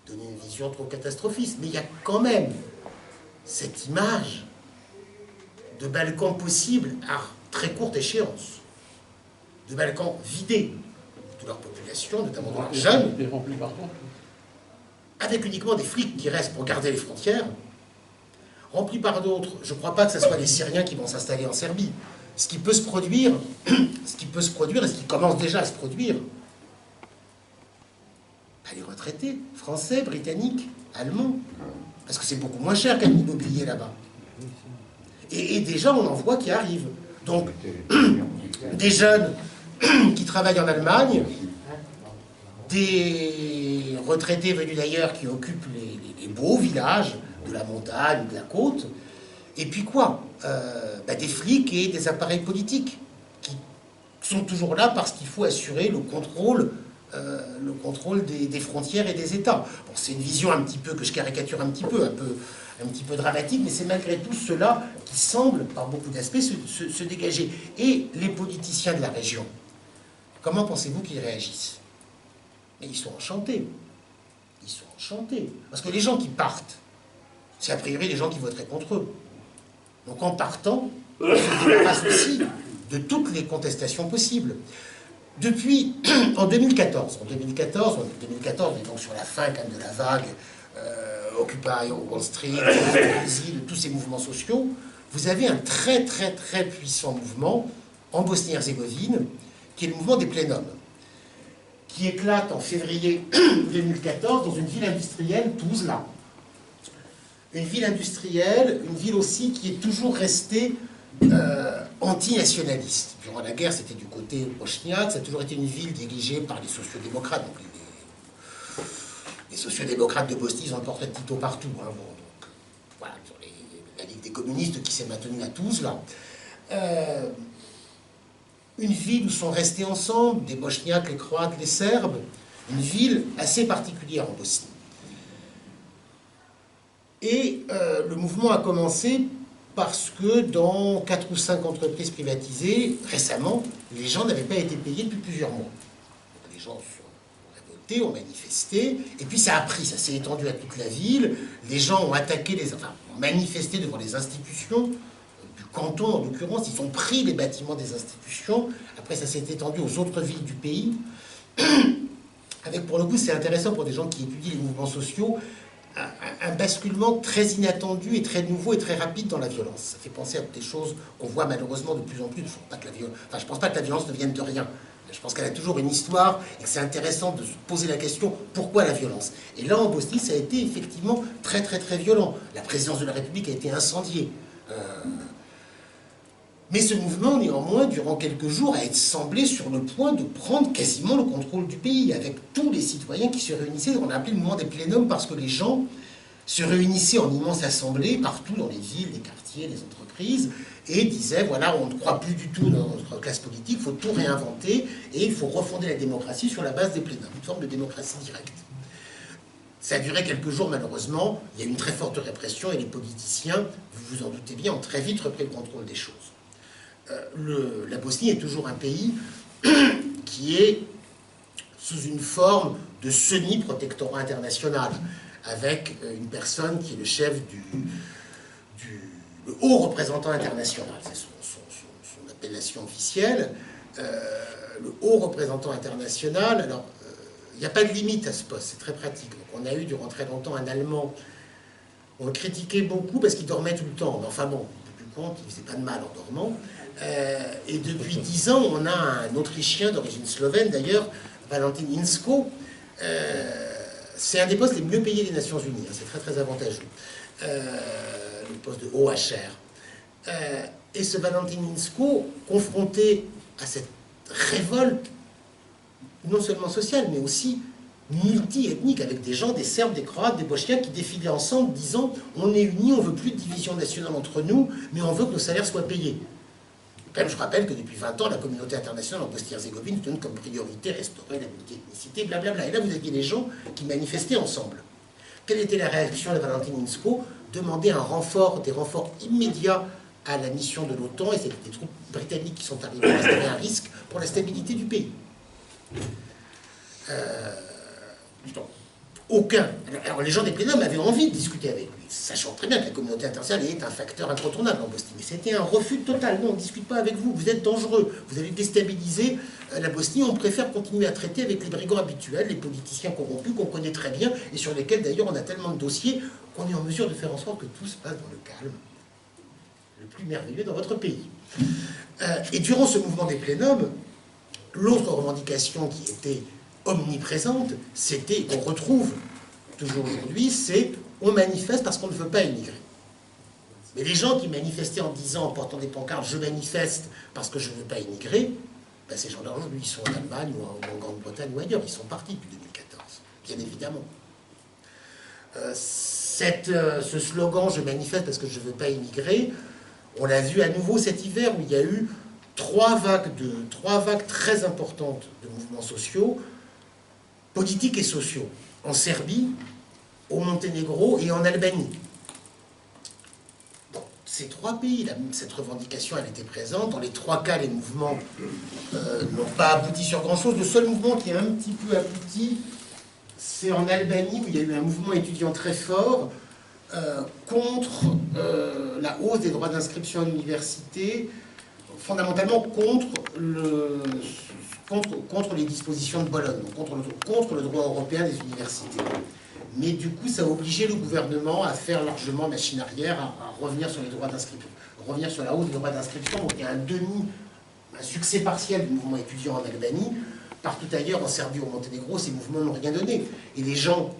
donner une vision trop catastrophiste, mais il y a quand même cette image de Balkans possibles à très courte échéance, de Balkans vidés de leur population, notamment de leurs jeunes, avec uniquement des flics qui restent pour garder les frontières, remplis par d'autres. Je ne crois pas que ce soit les Syriens qui vont s'installer en Serbie. Ce qui peut se produire, ce qui commence déjà à se produire, les retraités, français, britanniques, allemands, parce que c'est beaucoup moins cher qu'un immobilier là-bas. Et déjà, on en voit qui arrivent. Donc, des jeunes qui travaillent en Allemagne, des retraités venus d'ailleurs qui occupent les beaux villages de la montagne ou de la côte, et puis quoi, des flics et des appareils politiques qui sont toujours là parce qu'il faut assurer le contrôle des frontières et des États. Bon, c'est une vision un petit peu, que je caricature un petit peu dramatique, mais c'est malgré tout cela qui semble, par beaucoup d'aspects, se dégager. Et les politiciens de la région, comment pensez-vous qu'ils réagissent? Mais ils sont enchantés. Ils sont enchantés. Parce que les gens qui partent, c'est a priori les gens qui voteraient contre eux. Donc en partant, ils se débarrassent aussi de toutes les contestations possibles. Depuis, en 2014, on est donc sur la fin quand même de la vague Occupy Wall Street, de tous ces mouvements sociaux, vous avez un très très très puissant mouvement en Bosnie-Herzégovine, qui est le mouvement des plénums, qui éclate en février 2014 dans une ville industrielle, Tuzla. Une ville industrielle, une ville aussi qui est toujours restée anti-nationaliste. Durant la guerre, c'était du côté bosniaque, ça a toujours été une ville dirigée par les sociodémocrates. Donc les sociodémocrates de Bosnie, ils ont le portrait de Tito partout. Hein, bon, donc, voilà, sur la Ligue des communistes qui s'est maintenue à Tuzla. Une ville où sont restés ensemble des Bosniaques, les Croates, les Serbes. Une ville assez particulière en Bosnie. Et le mouvement a commencé parce que dans 4 ou 5 entreprises privatisées, récemment, les gens n'avaient pas été payés depuis plusieurs mois. Donc les gens ont révolté, ont manifesté, et puis ça a pris, ça s'est étendu à toute la ville. Les gens ont attaqué, ont manifesté devant les institutions du canton, en l'occurrence. Ils ont pris les bâtiments des institutions. Après, ça s'est étendu aux autres villes du pays. Avec, pour le coup, c'est intéressant pour des gens qui étudient les mouvements sociaux, un basculement très inattendu et très nouveau et très rapide dans la violence. Ça fait penser à des choses qu'on voit malheureusement de plus en plus. Je ne pense pas que la violence ne vienne de rien. Je pense qu'elle a toujours une histoire et que c'est intéressant de se poser la question pourquoi la violence. Et là, en Bosnie, ça a été effectivement très très très violent. La présidence de la République a été incendiée. Mais ce mouvement, néanmoins, durant quelques jours, a semblé sur le point de prendre quasiment le contrôle du pays, avec tous les citoyens qui se réunissaient. On a appelé le mouvement des plénums parce que les gens se réunissaient en immenses assemblées, partout dans les villes, les quartiers, les entreprises, et disaient, voilà, on ne croit plus du tout dans notre classe politique, il faut tout réinventer, et il faut refonder la démocratie sur la base des plénums, une forme de démocratie directe. Ça a duré quelques jours, malheureusement, il y a eu une très forte répression, et les politiciens, vous vous en doutez bien, ont très vite repris le contrôle des choses. La Bosnie est toujours un pays qui est sous une forme de semi-protectorat international, avec une personne qui est le chef le haut représentant international, c'est son appellation officielle, le haut représentant international. Alors, il n'y a pas de limite à ce poste, c'est très pratique. Donc, on a eu durant très longtemps un Allemand, on le critiquait beaucoup parce qu'il dormait tout le temps, mais enfin bon, au bout du compte, il ne faisait pas de mal en dormant. Et depuis 10 ans, on a un Autrichien d'origine slovène, d'ailleurs, Valentin Inzko. C'est un des postes les mieux payés des Nations Unies, c'est très très avantageux. Le poste de OHR. Et ce Valentin Inzko, confronté à cette révolte, non seulement sociale, mais aussi multi-ethnique, avec des gens, des Serbes, des Croates, des Bosniaques qui défilaient ensemble, disant on est unis, on ne veut plus de division nationale entre nous, mais on veut que nos salaires soient payés. Quand même, je rappelle que depuis 20 ans, la communauté internationale en Bosnie-Herzégovine donne comme priorité restaurer la multi-ethnicité, blablabla. Et là, vous aviez des gens qui manifestaient ensemble. Quelle était la réaction de Valentin Inzko? Demander des renforts immédiats à la mission de l'OTAN, et c'est des troupes britanniques qui sont arrivées, parce qu'il y avait un risque pour la stabilité du pays. Aucun. Alors les gens des plénums avaient envie de discuter avec lui, sachant très bien que la communauté internationale est un facteur incontournable en Bosnie. Mais c'était un refus total. Non, on ne discute pas avec vous, vous êtes dangereux, vous allez déstabiliser la Bosnie, on préfère continuer à traiter avec les brigands habituels, les politiciens corrompus qu'on connaît très bien, et sur lesquels d'ailleurs on a tellement de dossiers qu'on est en mesure de faire en sorte que tout se passe dans le calme le plus merveilleux dans votre pays. Et durant ce mouvement des plénums, l'autre revendication qui était omniprésente, c'était, qu'on retrouve toujours aujourd'hui, c'est on manifeste parce qu'on ne veut pas immigrer. Mais les gens qui manifestaient en disant, en portant des pancartes, je manifeste parce que je ne veux pas immigrer, ben ces gens-là aujourd'hui ils sont en Allemagne ou en Grande-Bretagne ou ailleurs, ils sont partis depuis 2014, bien évidemment. Ce slogan je manifeste parce que je ne veux pas immigrer, on l'a vu à nouveau cet hiver où il y a eu trois vagues très importantes de mouvements sociaux, politiques et sociaux, en Serbie, au Monténégro et en Albanie. Dans ces trois pays, cette revendication elle était présente. Dans les trois cas, les mouvements n'ont pas abouti sur grand-chose. Le seul mouvement qui a un petit peu abouti, c'est en Albanie, où il y a eu un mouvement étudiant très fort contre la hausse des droits d'inscription à l'université, fondamentalement contre les dispositions de Bologne, contre le droit européen des universités. Mais du coup, ça a obligé le gouvernement à faire largement machine arrière, à revenir sur les droits d'inscription, revenir sur la hausse des droits d'inscription. Donc il y a un succès partiel du mouvement étudiant en Albanie. Partout ailleurs, en Serbie ou au Monténégro, ces mouvements n'ont rien donné. Et les gens,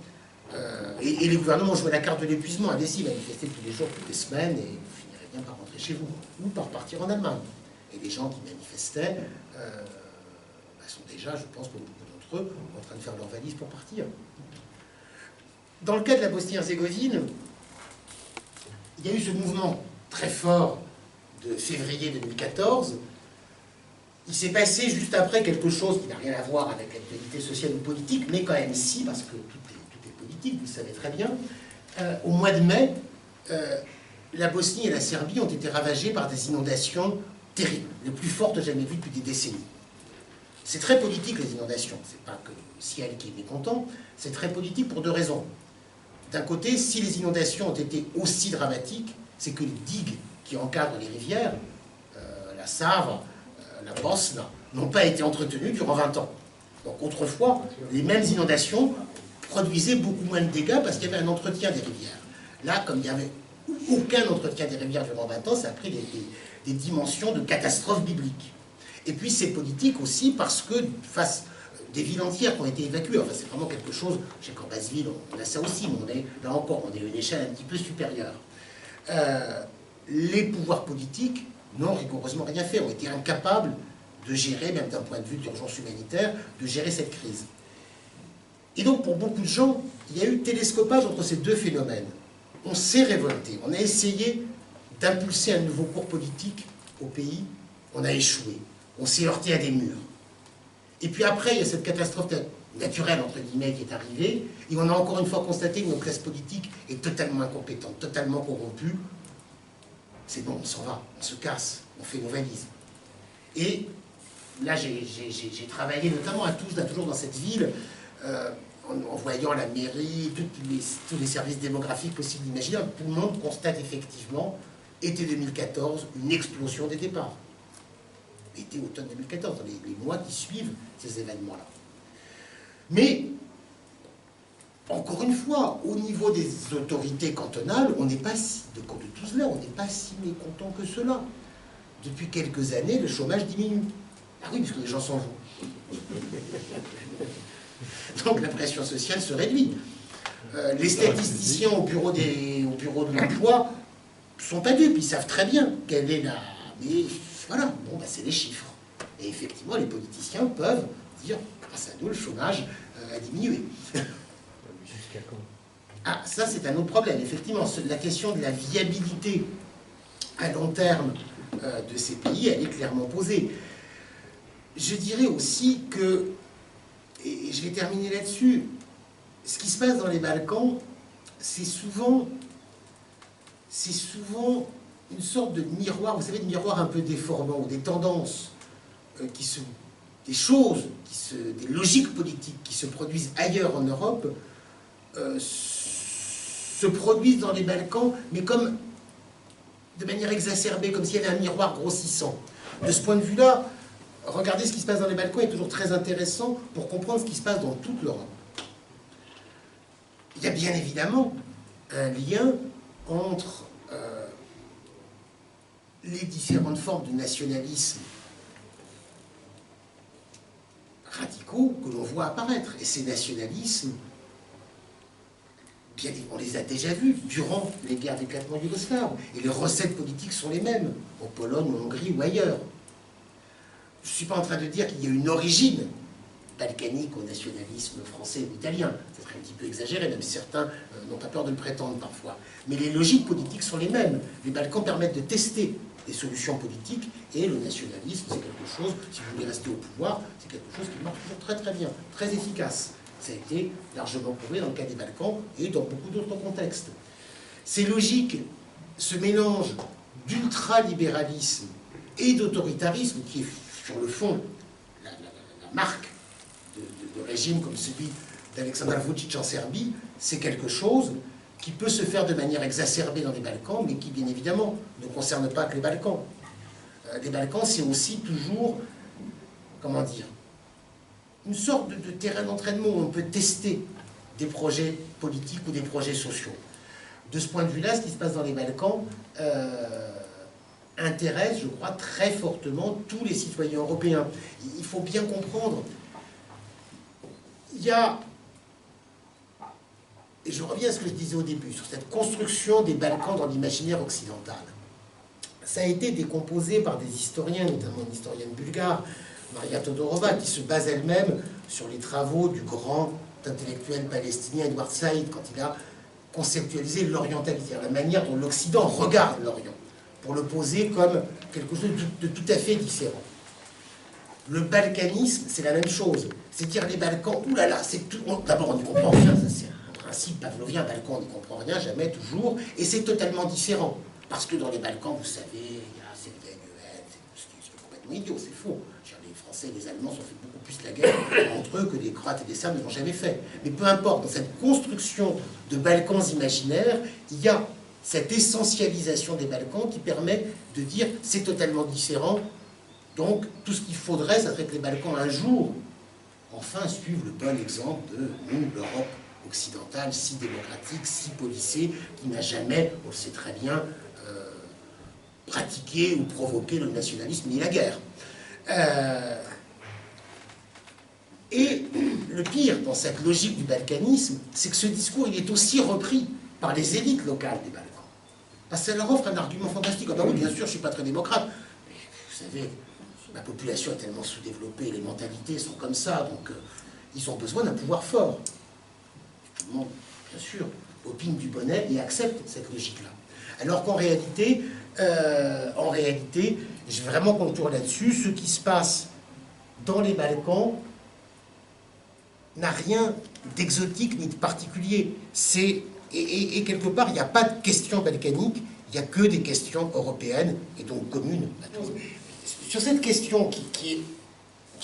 et les gouvernements ont joué la carte de l'épuisement. Allez-y, manifestez tous les jours, toutes les semaines, et vous finirez bien par rentrer chez vous, ou par partir en Allemagne. Et les gens qui manifestaient sont déjà, je pense, pour beaucoup d'entre eux, en train de faire leur valise pour partir. Dans le cas de la Bosnie-Herzégovine, il y a eu ce mouvement très fort de février 2014. Il s'est passé juste après quelque chose qui n'a rien à voir avec l'actualité sociale ou politique, mais quand même si, parce que tout est politique, vous le savez très bien. Au mois de mai, la Bosnie et la Serbie ont été ravagées par des inondations terribles, les plus fortes jamais vues depuis des décennies. C'est très politique, les inondations. C'est pas que le ciel qui est mécontent, c'est très politique pour deux raisons. D'un côté, si les inondations ont été aussi dramatiques, c'est que les digues qui encadrent les rivières, la Save, la Bosna, n'ont pas été entretenues durant 20 ans. Donc autrefois, les mêmes inondations produisaient beaucoup moins de dégâts parce qu'il y avait un entretien des rivières. Là, comme il n'y avait aucun entretien des rivières durant 20 ans, ça a pris des dimensions de catastrophe biblique. Et puis c'est politique aussi parce que face des villes entières qui ont été évacuées, enfin c'est vraiment quelque chose, chez Corbasville on a ça aussi, mais on est, là encore, on est à une échelle un petit peu supérieure. Les pouvoirs politiques n'ont rigoureusement rien fait, ont été incapables de gérer, même d'un point de vue d'urgence humanitaire, de gérer cette crise. Et donc pour beaucoup de gens, il y a eu télescopage entre ces deux phénomènes. On s'est révolté, on a essayé d'impulser un nouveau cours politique au pays, on a échoué. On s'est heurté à des murs. Et puis après, il y a cette catastrophe naturelle, entre guillemets, qui est arrivée, et on a encore une fois constaté que notre classe politique est totalement incompétente, totalement corrompue. C'est bon, on s'en va, on se casse, on fait nos valises. Et là, j'ai travaillé notamment à Tuzla, toujours dans cette ville, en voyant la mairie, tous les services démographiques possibles et imaginables. Tout le monde constate effectivement, été 2014, une explosion des départs. Été automne 2014, dans les mois qui suivent ces événements-là. Mais, encore une fois, au niveau des autorités cantonales, on n'est pas si, de Tuzla, on n'est pas si mécontent que cela. Depuis quelques années, le chômage diminue. Ah oui, parce que les gens s'en vont. Donc la pression sociale se réduit. Les statisticiens au bureau de l'emploi ne sont pas dupes, ils savent très bien quelle est la... Mais voilà, bon, bah, c'est les chiffres. Et effectivement, les politiciens peuvent dire, grâce à nous, le chômage a diminué.
Jusqu'à quand?
Ah, ça, c'est un autre problème. Effectivement, la question de la viabilité à long terme de ces pays, elle est clairement posée. Je dirais aussi que, et je vais terminer là-dessus, ce qui se passe dans les Balkans, c'est souvent une sorte de miroir, vous savez, de miroir un peu déformant, ou des tendances, des choses, des logiques politiques qui se produisent ailleurs en Europe, se produisent dans les Balkans, mais comme de manière exacerbée, comme s'il y avait un miroir grossissant. De ce point de vue-là, regardez ce qui se passe dans les Balkans est toujours très intéressant pour comprendre ce qui se passe dans toute l'Europe. Il y a bien évidemment un lien entre les différentes formes de nationalisme radicaux que l'on voit apparaître. Et ces nationalismes, bien, on les a déjà vus durant les guerres d'éclatement yougoslaves. Et les recettes politiques sont les mêmes, en Pologne, en Hongrie ou ailleurs. Je ne suis pas en train de dire qu'il y a une origine balkanique au nationalisme français ou italien. Ça serait un petit peu exagéré, même certains n'ont pas peur de le prétendre parfois. Mais les logiques politiques sont les mêmes. Les Balkans permettent de tester des solutions politiques, et le nationalisme, c'est quelque chose, si vous voulez rester au pouvoir, c'est quelque chose qui marche toujours très très bien, très efficace. Ça a été largement prouvé dans le cas des Balkans et dans beaucoup d'autres contextes. Ces logiques, ce mélange d'ultralibéralisme et d'autoritarisme, qui est sur le fond la marque de régime comme celui d'Aleksandar Vučić en Serbie, c'est quelque chose qui peut se faire de manière exacerbée dans les Balkans, mais qui, bien évidemment, ne concerne pas que les Balkans. Les Balkans, c'est aussi toujours, comment dire, une sorte de terrain d'entraînement où on peut tester des projets politiques ou des projets sociaux. De ce point de vue-là, ce qui se passe dans les Balkans intéresse, je crois, très fortement tous les citoyens européens. Il faut bien comprendre, il y a... Et je reviens à ce que je disais au début, sur cette construction des Balkans dans l'imaginaire occidental. Ça a été décomposé par des historiens, notamment une historienne bulgare, Maria Todorova, qui se base elle-même sur les travaux du grand intellectuel palestinien Edward Said, quand il a conceptualisé l'orientalité, la manière dont l'Occident regarde l'Orient, pour le poser comme quelque chose de tout à fait différent. Le balkanisme, c'est la même chose. C'est-à-dire les Balkans, oulala, c'est tout... D'abord, on n'y comprend rien, ça c'est principe pavlovien, Balkan, on ne comprend rien, jamais, toujours, et c'est totalement différent. Parce que dans les Balkans, vous savez, il y a cette vieille c'est complètement idiot, c'est faux. Les Français et les Allemands sont fait beaucoup plus la guerre entre eux que les Croates et les Serbes ne l'ont jamais fait. Mais peu importe, dans cette construction de Balkans imaginaires, il y a cette essentialisation des Balkans qui permet de dire c'est totalement différent. Donc, tout ce qu'il faudrait, ça serait que les Balkans, un jour, enfin suivent le bon exemple de nous, l'Europe occidentale, si démocratique, si policée, qui n'a jamais, on le sait très bien, pratiqué ou provoqué le nationalisme ni la guerre. Et le pire dans cette logique du balkanisme, c'est que ce discours, il est aussi repris par les élites locales des Balkans. Parce que ça leur offre un argument fantastique. Ah ben oui, bien sûr, je ne suis pas très démocrate. Mais vous savez, la population est tellement sous-développée, les mentalités sont comme ça, donc ils ont besoin d'un pouvoir fort. Tout le monde, bien sûr, opine du bonnet et accepte cette logique-là. Alors qu'en réalité, je vais vraiment conclure là-dessus, ce qui se passe dans les Balkans n'a rien d'exotique ni de particulier. Et quelque part, il n'y a pas de questions balkaniques, il n'y a que des questions européennes et donc communes à tous. Sur cette question qui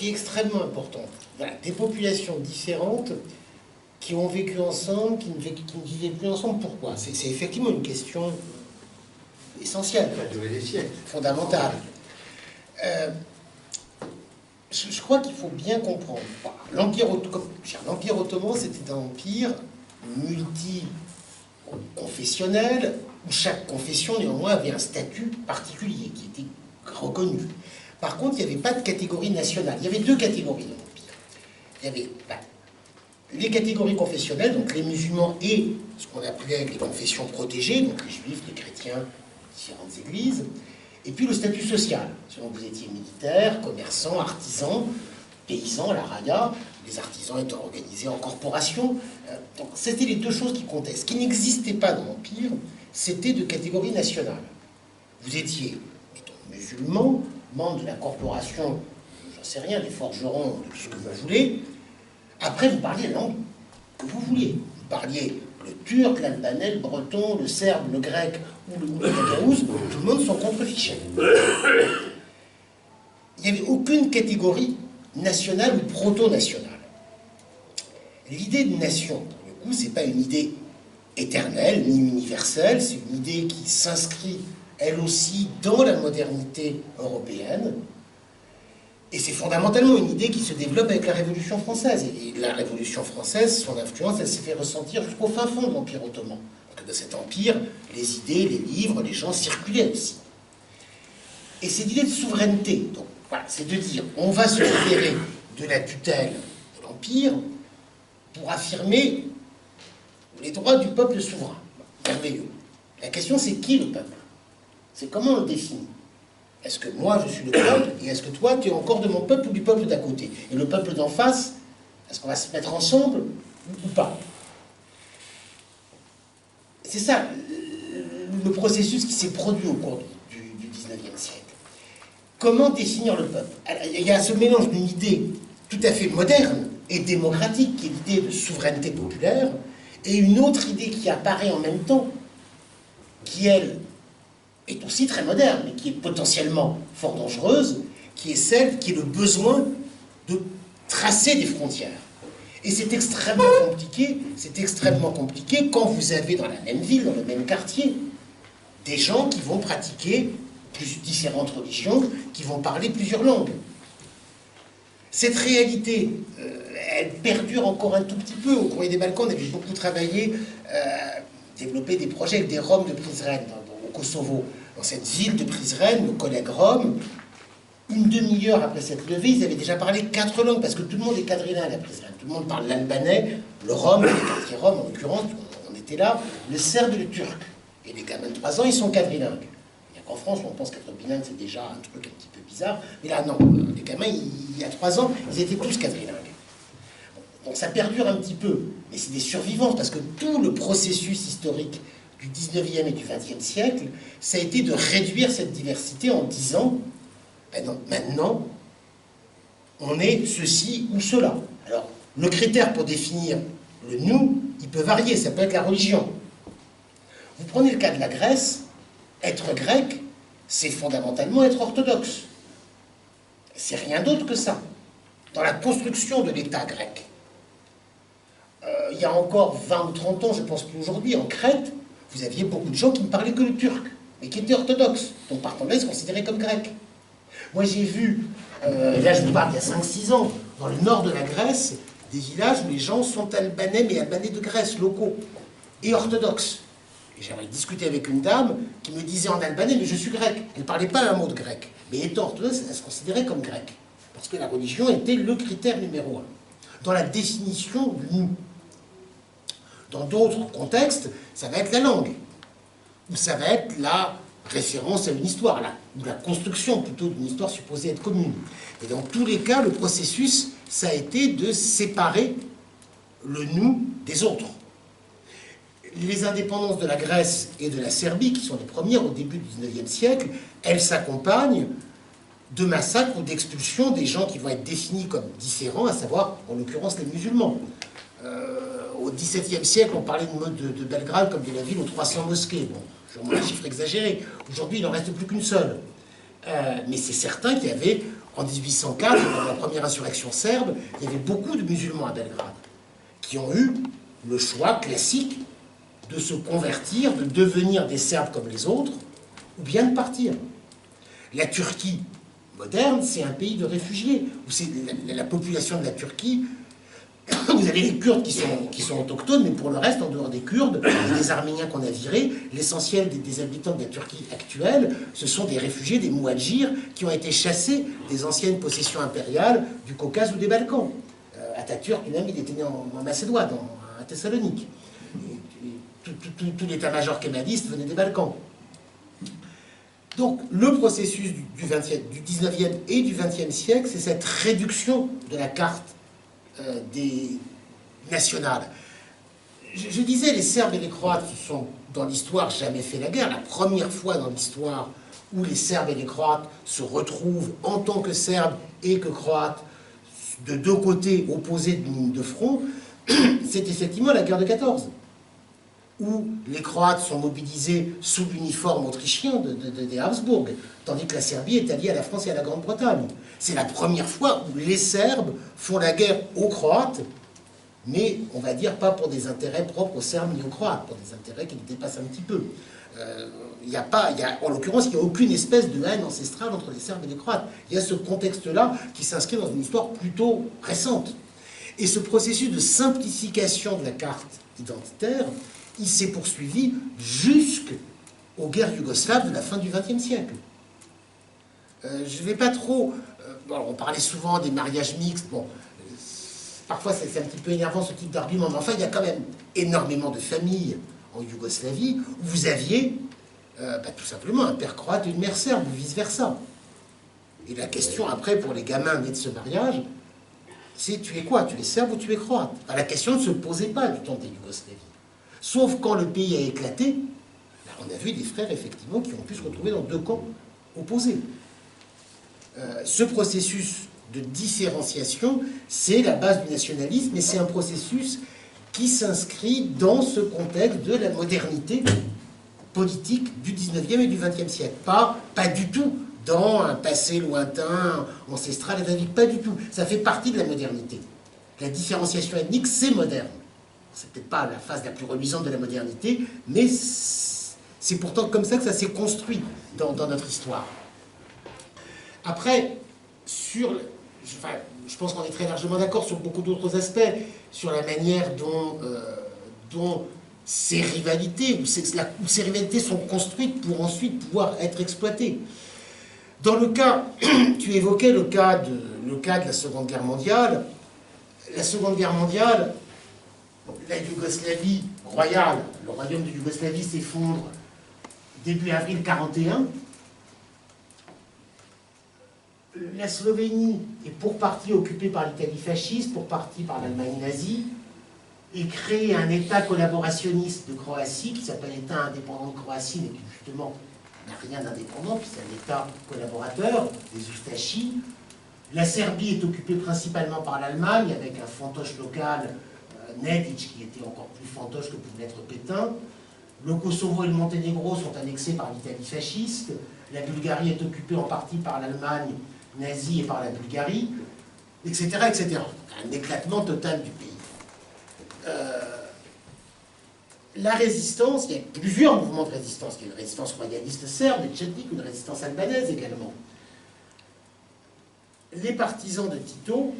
est extrêmement importante, voilà, des populations différentes qui ont vécu ensemble, qui ne vivaient plus ensemble, pourquoi? C'est effectivement une question essentielle, fondamentale. Je crois qu'il faut bien comprendre. L'Empire ottoman, c'était un empire multi-confessionnel, où chaque confession, néanmoins, avait un statut particulier qui était reconnu. Par contre, il n'y avait pas de catégorie nationale. Il y avait deux catégories dans l'Empire. Il y avait les catégories confessionnelles, donc les musulmans et ce qu'on appelait les confessions protégées, donc les juifs, les chrétiens, différentes églises, et puis le statut social, selon que vous étiez militaire, commerçant, artisan, paysan, la raya, les artisans étant organisés en corporation. Donc c'était les deux choses qui comptaient. Ce qui n'existait pas dans l'Empire, c'était de catégorie nationale. Vous étiez, mettons, musulman, membre de la corporation, j'en sais rien, des forgerons, de tout ce que vous voulez. Après, vous parliez la langue que vous vouliez. Vous parliez Le turc, l'albanais, le breton, le serbe, le grec ou le gagaouze, tout le monde sont contre Vichy. Il n'y avait aucune catégorie nationale ou proto-nationale. L'idée de nation, pour le coup, ce n'est pas une idée éternelle ni universelle, c'est une idée qui s'inscrit, elle aussi, dans la modernité européenne. Et c'est fondamentalement une idée qui se développe avec la Révolution française. Et la Révolution française, son influence, elle s'est fait ressentir jusqu'au fin fond de l'Empire ottoman. Donc, de cet empire, les idées, les livres, les gens circulaient aussi. Et c'est l'idée de souveraineté. Donc, voilà, c'est de dire, on va se libérer de la tutelle de l'Empire pour affirmer les droits du peuple souverain. Merveilleux. La question, c'est qui le peuple? C'est comment on le définit? Est-ce que moi, je suis le peuple, et est-ce que toi, tu es encore de mon peuple ou du peuple d'à côté? Et le peuple d'en face, est-ce qu'on va se mettre ensemble ou pas? C'est ça, le processus qui s'est produit au cours du 19e siècle. Comment définir le peuple? Il y a ce mélange d'une idée tout à fait moderne et démocratique, qui est l'idée de souveraineté populaire, et une autre idée qui apparaît en même temps, qui, elle, est aussi très moderne, mais qui est potentiellement fort dangereuse, qui est celle qui est le besoin de tracer des frontières. Et c'est extrêmement compliqué quand vous avez dans la même ville, dans le même quartier, des gens qui vont pratiquer différentes religions, qui vont parler plusieurs langues. Cette réalité, elle perdure encore un tout petit peu. Au courrier des Balkans, on avait beaucoup travaillé, développé des projets avec des Roms de Prizren, au Kosovo. Dans cette ville de Prizren, nos collègues roms, une demi-heure après cette levée, ils avaient déjà parlé 4 langues, parce que tout le monde est quadrilingue à Prizren. Tout le monde parle l'albanais, le rom, les quartiers roms en l'occurrence, on était là, le serbe et le turc. Et les gamins de 3 ans, ils sont quadrilingues. En France, on pense qu'être bilingue, c'est déjà un truc un petit peu bizarre. Mais là, non. Les gamins, il y a 3 ans, ils étaient tous quadrilingues. Donc ça perdure un petit peu. Mais c'est des survivants, parce que tout le processus historique du 19e et du 20e siècle, ça a été de réduire cette diversité en disant, ben non, maintenant, on est ceci ou cela. Alors, le critère pour définir le nous, il peut varier, ça peut être la religion. Vous prenez le cas de la Grèce, être grec, c'est fondamentalement être orthodoxe. C'est rien d'autre que ça. Dans la construction de l'État grec, il y a encore 20 ou 30 ans, je pense qu'aujourd'hui, en Crète, vous aviez beaucoup de gens qui ne parlaient que le turc, mais qui étaient orthodoxes. Donc, par contre, là, ils se considéraient comme grecs. Moi, j'ai vu, là, je vous parle il y a 5-6 ans, dans le nord de la Grèce, des villages où les gens sont albanais, mais albanais de Grèce, locaux, et orthodoxes. Et j'avais discuté avec une dame qui me disait en albanais, mais je suis grec. Elle ne parlait pas un mot de grec. Mais étant orthodoxe, elle se considérait comme grecque. Parce que la religion était le critère numéro 1. Dans la définition du nous. Dans d'autres contextes, ça va être la langue. Ou ça va être la référence à une histoire, ou la construction plutôt d'une histoire supposée être commune. Et dans tous les cas, le processus, ça a été de séparer le nous des autres. Les indépendances de la Grèce et de la Serbie, qui sont les premières au début du XIXe siècle, elles s'accompagnent de massacres ou d'expulsions des gens qui vont être définis comme différents, à savoir, en l'occurrence, les musulmans. Au XVIIe siècle, on parlait de Belgrade comme de la ville aux 300 mosquées. Bon, je remonte un chiffre exagéré. Aujourd'hui, il n'en reste plus qu'une seule. Mais c'est certain qu'il y avait, en 1804, dans la première insurrection serbe, il y avait beaucoup de musulmans à Belgrade qui ont eu le choix classique de se convertir, de devenir des Serbes comme les autres, ou bien de partir. La Turquie moderne, c'est un pays de réfugiés, où c'est la population de la Turquie. Vous avez les Kurdes qui sont autochtones, mais pour le reste, en dehors des Kurdes, des Arméniens qu'on a virés, l'essentiel des habitants de la Turquie actuelle, ce sont des réfugiés, des Mouadjirs, qui ont été chassés des anciennes possessions impériales du Caucase ou des Balkans. Atatürk, lui-même, il était né en Macédoine, à Thessalonique. Tout l'état-major kémaliste venait des Balkans. Donc, le processus du 19e et du 20e siècle, c'est cette réduction de la carte des nationales. Je disais, les Serbes et les Croates se sont, dans l'histoire, jamais fait la guerre. La première fois dans l'histoire où les Serbes et les Croates se retrouvent en tant que Serbes et que Croates, de deux côtés opposés d'une ligne de front, c'est effectivement la guerre de 14. où les Croates sont mobilisés sous l'uniforme autrichien des Habsbourg, tandis que la Serbie est alliée à la France et à la Grande-Bretagne. C'est la première fois où les Serbes font la guerre aux Croates, mais on va dire pas pour des intérêts propres aux Serbes ni aux Croates, pour des intérêts qui les dépassent un petit peu. En l'occurrence, il n'y a aucune espèce de haine ancestrale entre les Serbes et les Croates. Il y a ce contexte-là qui s'inscrit dans une histoire plutôt récente. Et ce processus de simplification de la carte identitaire, il s'est poursuivi jusqu'aux guerres yougoslaves de la fin du XXe siècle. Je ne vais pas trop... on parlait souvent des mariages mixtes. Bon, parfois c'est un petit peu énervant ce type d'argument, mais enfin il y a quand même énormément de familles en Yougoslavie où vous aviez tout simplement un père croate et une mère serbe, ou vice-versa. Et la question après pour les gamins nés de ce mariage, c'est tu es quoi? Tu es serbe ou tu es croate? Enfin, la question ne se posait pas du temps des Yougoslavie. Sauf quand le pays a éclaté, on a vu des frères effectivement qui ont pu se retrouver dans deux camps opposés. Ce processus de différenciation, c'est la base du nationalisme, et c'est un processus qui s'inscrit dans ce contexte de la modernité politique du 19e et du 20e siècle. Pas du tout dans un passé lointain, ancestral, et pas du tout. Ça fait partie de la modernité. La différenciation ethnique, c'est moderne. C'est peut-être pas la phase la plus reluisante de la modernité, mais c'est pourtant comme ça que ça s'est construit dans notre histoire. Après, je pense qu'on est très largement d'accord sur beaucoup d'autres aspects, sur la manière dont ces rivalités, où ces rivalités sont construites pour ensuite pouvoir être exploitées. Dans le cas, tu évoquais le cas de la Seconde Guerre mondiale. La Seconde Guerre mondiale, la Yougoslavie royale, le royaume de Yougoslavie s'effondre début avril 1941. La Slovénie est pour partie occupée par l'Italie fasciste, pour partie par l'Allemagne nazie, et crée un État collaborationniste de Croatie, qui s'appelle État indépendant de Croatie, mais qui justement n'a rien d'indépendant, puis c'est un État collaborateur, des Ustashi. La Serbie est occupée principalement par l'Allemagne, avec un fantoche local, Nedic, qui était encore plus fantoche que pouvait être Pétain. Le Kosovo et le Monténégro sont annexés par l'Italie fasciste. La Bulgarie est occupée en partie par l'Allemagne nazie et par la Bulgarie, etc., etc. Un éclatement total du pays. La résistance, il y a plusieurs mouvements de résistance. Il y a une résistance royaliste serbe et tchétnique, une résistance albanaise également. Les partisans de Tito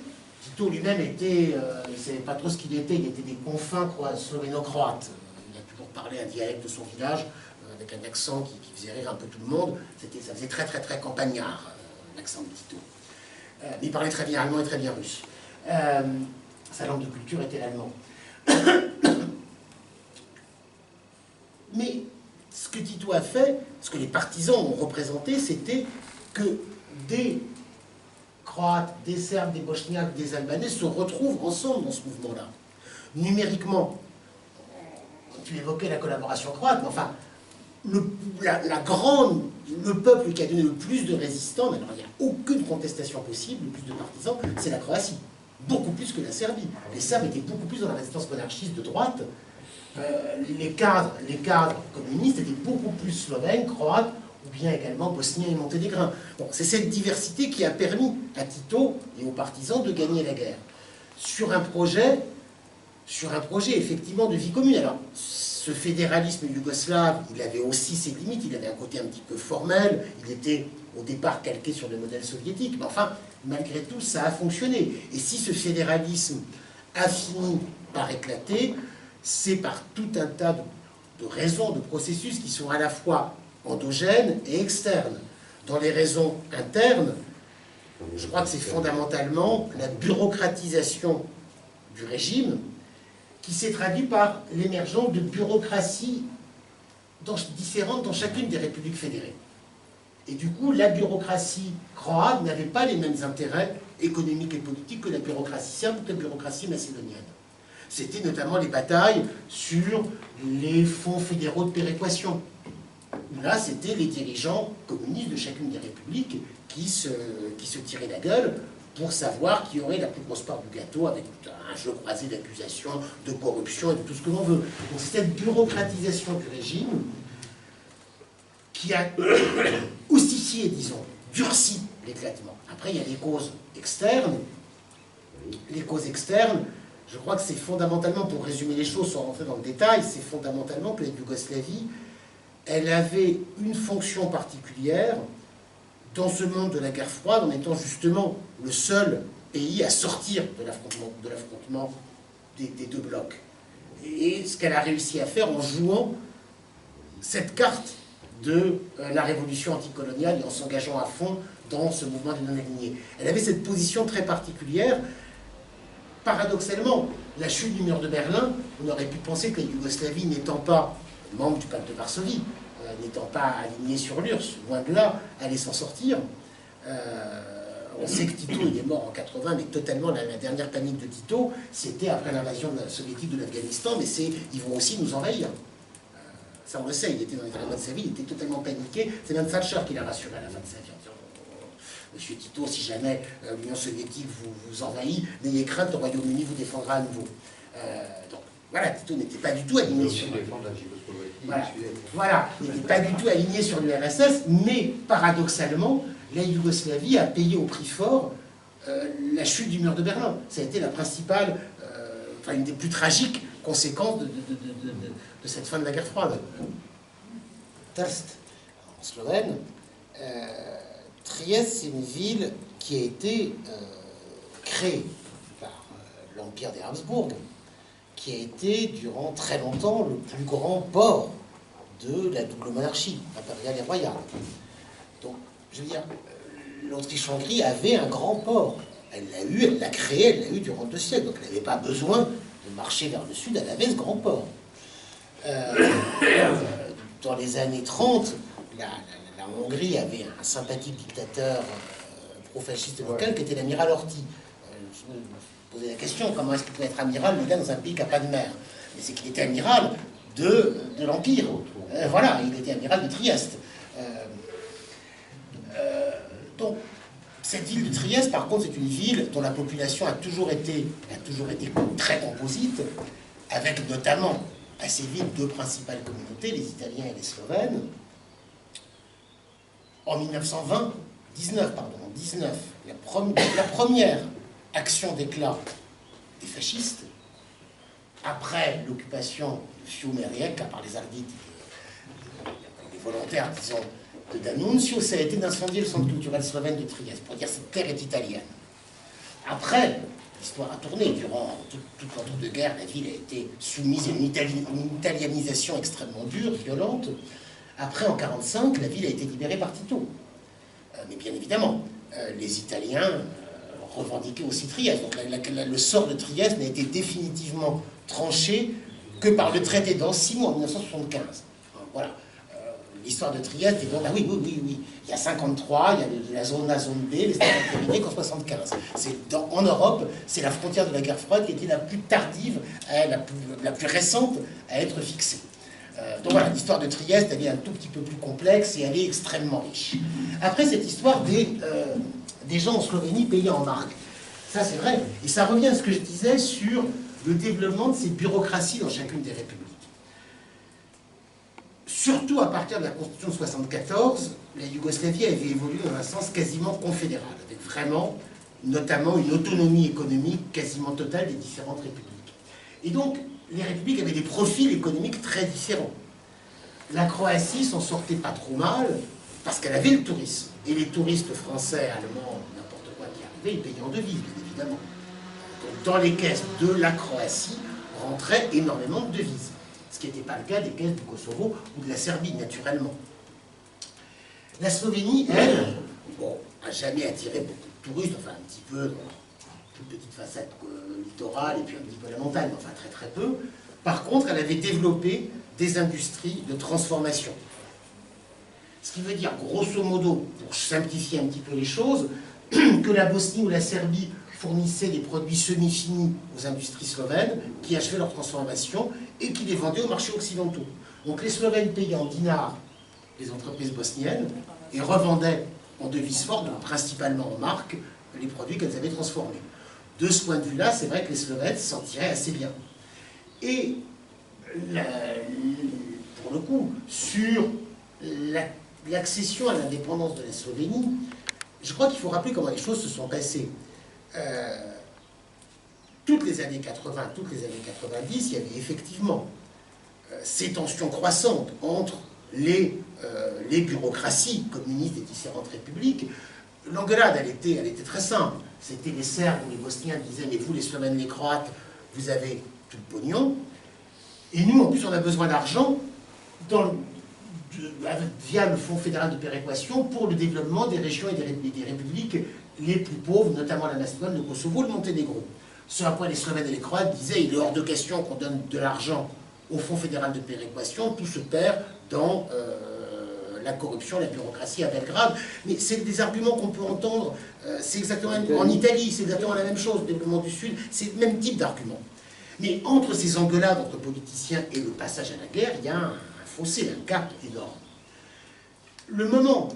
lui-même était, il ne savait pas trop ce qu'il était, il était des confins slovéno-croates. Il a toujours parlé un dialecte de son village, avec un accent qui faisait rire un peu tout le monde. Ça faisait très très très campagnard, l'accent de Tito. Il parlait très bien allemand et très bien russe. Sa langue de culture était l'allemand. Mais ce que Tito a fait, ce que les partisans ont représenté, c'était que des Croates, des Serbes, des Bosniaques, des Albanais se retrouvent ensemble dans ce mouvement-là. Numériquement, tu évoquais la collaboration croate, mais enfin, le peuple qui a donné le plus de résistants, alors il n'y a aucune contestation possible, le plus de partisans, c'est la Croatie. Beaucoup plus que la Serbie. Les Serbes étaient beaucoup plus dans la résistance monarchiste de droite. Les cadres communistes étaient beaucoup plus slovènes, croates, ou bien également bosniens et monténégrins. Bon, c'est cette diversité qui a permis à Tito et aux partisans de gagner la guerre. Sur un projet effectivement de vie commune. Alors, ce fédéralisme yougoslave, il avait aussi ses limites, il avait un côté un petit peu formel, il était au départ calqué sur le modèle soviétique, mais enfin, malgré tout, ça a fonctionné. Et si ce fédéralisme a fini par éclater, c'est par tout un tas de raisons, de processus qui sont à la fois endogènes et externes. Dans les raisons internes, je crois que c'est fondamentalement la bureaucratisation du régime qui s'est traduite par l'émergence de bureaucraties différentes dans chacune des républiques fédérées. Et du coup, la bureaucratie croate n'avait pas les mêmes intérêts économiques et politiques que la bureaucratie serbe ou que la bureaucratie macédonienne. C'était notamment les batailles sur les fonds fédéraux de péréquation. Là, c'était les dirigeants communistes de chacune des républiques qui se tiraient la gueule, pour savoir qui aurait la plus grosse part du gâteau, avec un jeu croisé d'accusations, de corruption et de tout ce que l'on veut. Donc c'est cette bureaucratisation du régime qui a ossifié, disons, durci l'éclatement. Après, il y a les causes externes. Les causes externes, je crois que c'est fondamentalement, pour résumer les choses sans rentrer dans le détail, c'est fondamentalement que la Yougoslavie, elle avait une fonction particulière dans ce monde de la guerre froide, en étant justement le seul pays à sortir de l'affrontement des deux blocs. Et ce qu'elle a réussi à faire en jouant cette carte de la révolution anticoloniale et en s'engageant à fond dans ce mouvement des non-alignés. Elle avait cette position très particulière. Paradoxalement, la chute du mur de Berlin, on aurait pu penser que la Yougoslavie, n'étant pas membre du pacte de Varsovie, n'étant pas alignée sur l'URSS, loin de là, allait s'en sortir. On sait que Tito, il est mort en 80, mais totalement, la dernière panique de Tito, c'était après l'invasion soviétique de l'Afghanistan, mais c'est, ils vont aussi nous envahir. Ça, on le sait, il était dans les éléments de sa vie, il était totalement paniqué. C'est même Thatcher qui l'a rassuré à la fin de sa vie, en disant, Monsieur Tito, si jamais l'Union soviétique vous envahit, n'ayez crainte, le Royaume-Uni vous défendra à nouveau. Donc, voilà, Tito n'était pas du tout aligné sur... Voilà, il n'était pas du tout aligné sur l'URSS, mais paradoxalement, la Yougoslavie a payé au prix fort la chute du mur de Berlin. Ça a été la principale, enfin une des plus tragiques conséquences de cette fin de la guerre froide. Test, en slovène, Trieste, c'est une ville qui a été créée par l'Empire des Habsbourg, qui a été durant très longtemps le plus grand port de la double monarchie impériale et royale. Donc, je veux dire, l'Autriche-Hongrie avait un grand port. Elle l'a eu, elle l'a créé, elle l'a eu durant 2 siècles. Donc, elle n'avait pas besoin de marcher vers le sud, elle avait ce grand port. Dans les années 30, la Hongrie avait un sympathique dictateur pro-fasciste local qui était l'amiral Horthy. Je me posais la question, comment est-ce qu'il pouvait être amiral, le gars, dans un pays qui n'a pas de mer? Mais c'est qu'il était amiral de l'Empire. Voilà, il était amiral de Trieste. Donc, cette ville de Trieste, par contre, c'est une ville dont la population a toujours été très composite, avec notamment à ces villes 2 principales communautés, les Italiens et les Slovènes. En 1919, la première action d'éclat des fascistes, après l'occupation de Fiume et Rijeka par les Arditi, les volontaires, disons, de D'Annunzio, ça a été d'incendier le centre culturel slovène de Trieste, pour dire cette terre est italienne. Après, l'histoire a tourné. Durant toute l'entre-deux-guerres, la ville a été soumise à une italianisation extrêmement dure, violente. Après, en 1945, la ville a été libérée par Tito. Mais bien évidemment, les Italiens revendiquaient aussi Trieste. Donc le sort de Trieste n'a été définitivement tranché que par le traité d'Ancy en 1975. Voilà. L'histoire de Trieste est donc, ah oui, il y a 53, il y a la zone A, zone B, les États terminés qu'en 75. En Europe, c'est la frontière de la guerre froide qui était la plus tardive, la plus récente à être fixée. Donc voilà, l'histoire de Trieste, elle est un tout petit peu plus complexe et elle est extrêmement riche. Après, cette histoire des gens en Slovénie payés en marques, ça c'est vrai, et ça revient à ce que je disais sur le développement de ces bureaucraties dans chacune des républiques. Surtout à partir de la Constitution de 1974, la Yougoslavie avait évolué dans un sens quasiment confédéral, avec vraiment, notamment, une autonomie économique quasiment totale des différentes républiques. Et donc, les républiques avaient des profils économiques très différents. La Croatie s'en sortait pas trop mal, parce qu'elle avait le tourisme. Et les touristes français, allemands, n'importe quoi qui arrivait, ils payaient en devises, bien évidemment. Donc, dans les caisses de la Croatie, rentrait énormément de devises. Ce qui n'était pas le cas des caisses du Kosovo ou de la Serbie, naturellement. La Slovénie, elle, n'a jamais attiré beaucoup de touristes, enfin un petit peu, toute petite façade littorale et puis un petit peu la montagne, enfin très très peu. Par contre, elle avait développé des industries de transformation. Ce qui veut dire, grosso modo, pour simplifier un petit peu les choses, que la Bosnie ou la Serbie fournissaient des produits semi-finis aux industries slovènes qui achevaient leur transformation et qui les vendaient aux marchés occidentaux. Donc les Slovènes payaient en dinars les entreprises bosniennes et revendaient en devises fortes, principalement en marques, que les produits qu'elles avaient transformés. De ce point de vue-là, c'est vrai que les Slovènes s'en tiraient assez bien. Et pour le coup, sur l'accession à l'indépendance de la Slovénie, je crois qu'il faut rappeler comment les choses se sont passées. Toutes les années 80, toutes les années 90, il y avait effectivement ces tensions croissantes entre les bureaucraties communistes des différentes républiques. L'engueulade, elle était très simple. C'était les Serbes ou les Bosniens qui disaient « mais vous, les Slovènes, les Croates, vous avez tout le pognon. Et nous, en plus, on a besoin d'argent via le Fonds fédéral de péréquation pour le développement des régions et des républiques les plus pauvres, notamment la Macédoine, le Kosovo, le Monténégro. » Ce à quoi les Slovènes et les Croates disaient « il est hors de question qu'on donne de l'argent au Fonds fédéral de péréquation, tout se perd dans la corruption, la bureaucratie à Belgrade. » Mais c'est des arguments qu'on peut entendre, c'est exactement en Italie, c'est exactement la même chose, le développement du Sud, c'est le même type d'argument. Mais entre ces engueulades entre politiciens et le passage à la guerre, il y a un fossé, un gap énorme. Le moment,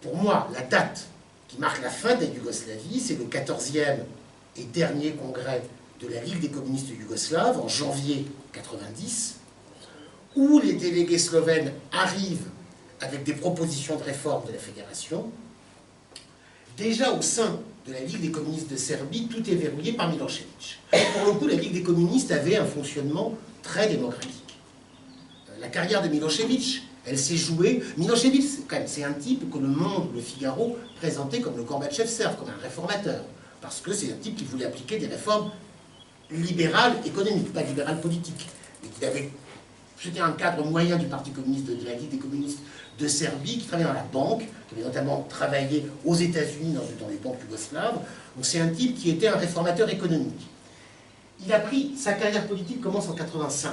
pour moi, la date qui marque la fin de la Yougoslavie, c'est le 14e et dernier congrès de la Ligue des communistes yougoslaves, en janvier 90, où les délégués slovènes arrivent avec des propositions de réforme de la fédération. Déjà au sein de la Ligue des communistes de Serbie, tout est verrouillé par Milošević. Pour le coup, la Ligue des communistes avait un fonctionnement très démocratique. La carrière de Milošević, elle s'est jouée... Milošević, c'est un type que le Monde, le Figaro, présentait comme le Gorbatchev serbe, comme un réformateur. Parce que c'est un type qui voulait appliquer des réformes libérales économiques, pas libérales politiques. C'était un cadre moyen du Parti communiste, de la Ligue des communistes de Serbie, qui travaillait dans la banque, qui avait notamment travaillé aux États-Unis dans les banques yougoslaves. Donc c'est un type qui était un réformateur économique. Il a pris, sa carrière politique commence en 85,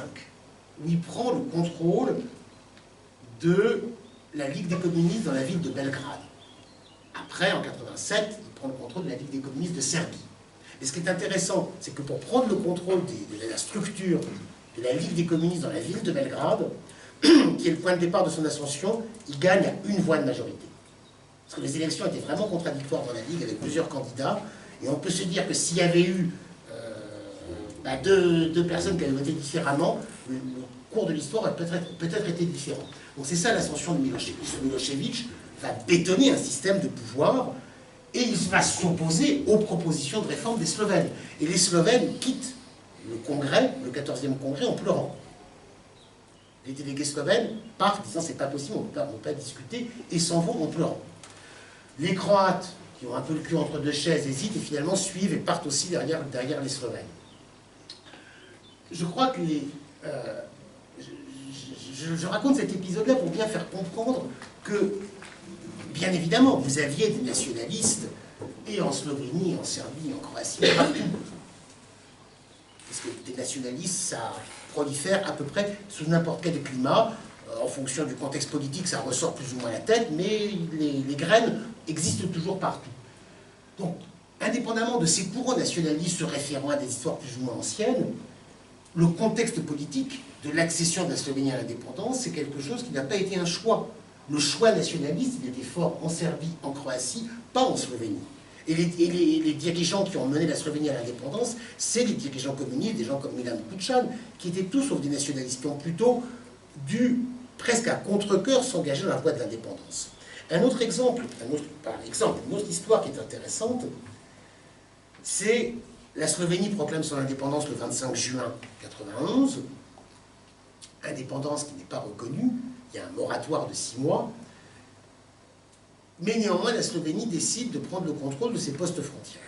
où il prend le contrôle de la Ligue des communistes dans la ville de Belgrade. Après, en 87, il prend le contrôle de la Ligue des communistes de Serbie. Et ce qui est intéressant, c'est que pour prendre le contrôle de la structure de la Ligue des communistes dans la ville de Belgrade, qui est le point de départ de son ascension, il gagne à une voix de majorité. Parce que les élections étaient vraiment contradictoires dans la Ligue, avec plusieurs candidats, et on peut se dire que s'il y avait eu deux personnes qui avaient voté différemment, le cours de l'histoire aurait peut-être été différent. Donc c'est ça l'ascension de Milošević. Milošević va bétonner un système de pouvoir, et il va s'opposer aux propositions de réforme des Slovènes. Et les Slovènes quittent le congrès, le 14e congrès, en pleurant. Les délégués slovènes partent disant c'est pas possible, on ne peut pas discuter, et s'en vont en pleurant. Les Croates, qui ont un peu le cul entre deux chaises, hésitent et finalement suivent et partent aussi derrière les Slovènes. Je crois que je raconte cet épisode-là pour bien faire comprendre que, bien évidemment, vous aviez des nationalistes, et en Slovénie, en Serbie, en Croatie, partout. Parce que des nationalistes, ça prolifère à peu près sous n'importe quel climat. En fonction du contexte politique, ça ressort plus ou moins la tête, mais les graines existent toujours partout. Donc, indépendamment de ces courants nationalistes se référant à des histoires plus ou moins anciennes, le contexte politique de l'accession de la Slovénie à l'indépendance, c'est quelque chose qui n'a pas été un choix. Le choix nationaliste, il était fort en Serbie, en Croatie, pas en Slovénie. Et les dirigeants qui ont mené la Slovénie à l'indépendance, c'est les dirigeants communistes, des gens comme Milan Kučan, qui étaient tous, sauf des nationalistes, qui ont plutôt dû, presque à contre-cœur, s'engager dans la voie de l'indépendance. Un autre exemple, une autre histoire qui est intéressante, c'est la Slovénie proclame son indépendance le 25 juin 1991, indépendance qui n'est pas reconnue, il y a un moratoire de 6 mois, mais néanmoins la Slovénie décide de prendre le contrôle de ses postes frontières.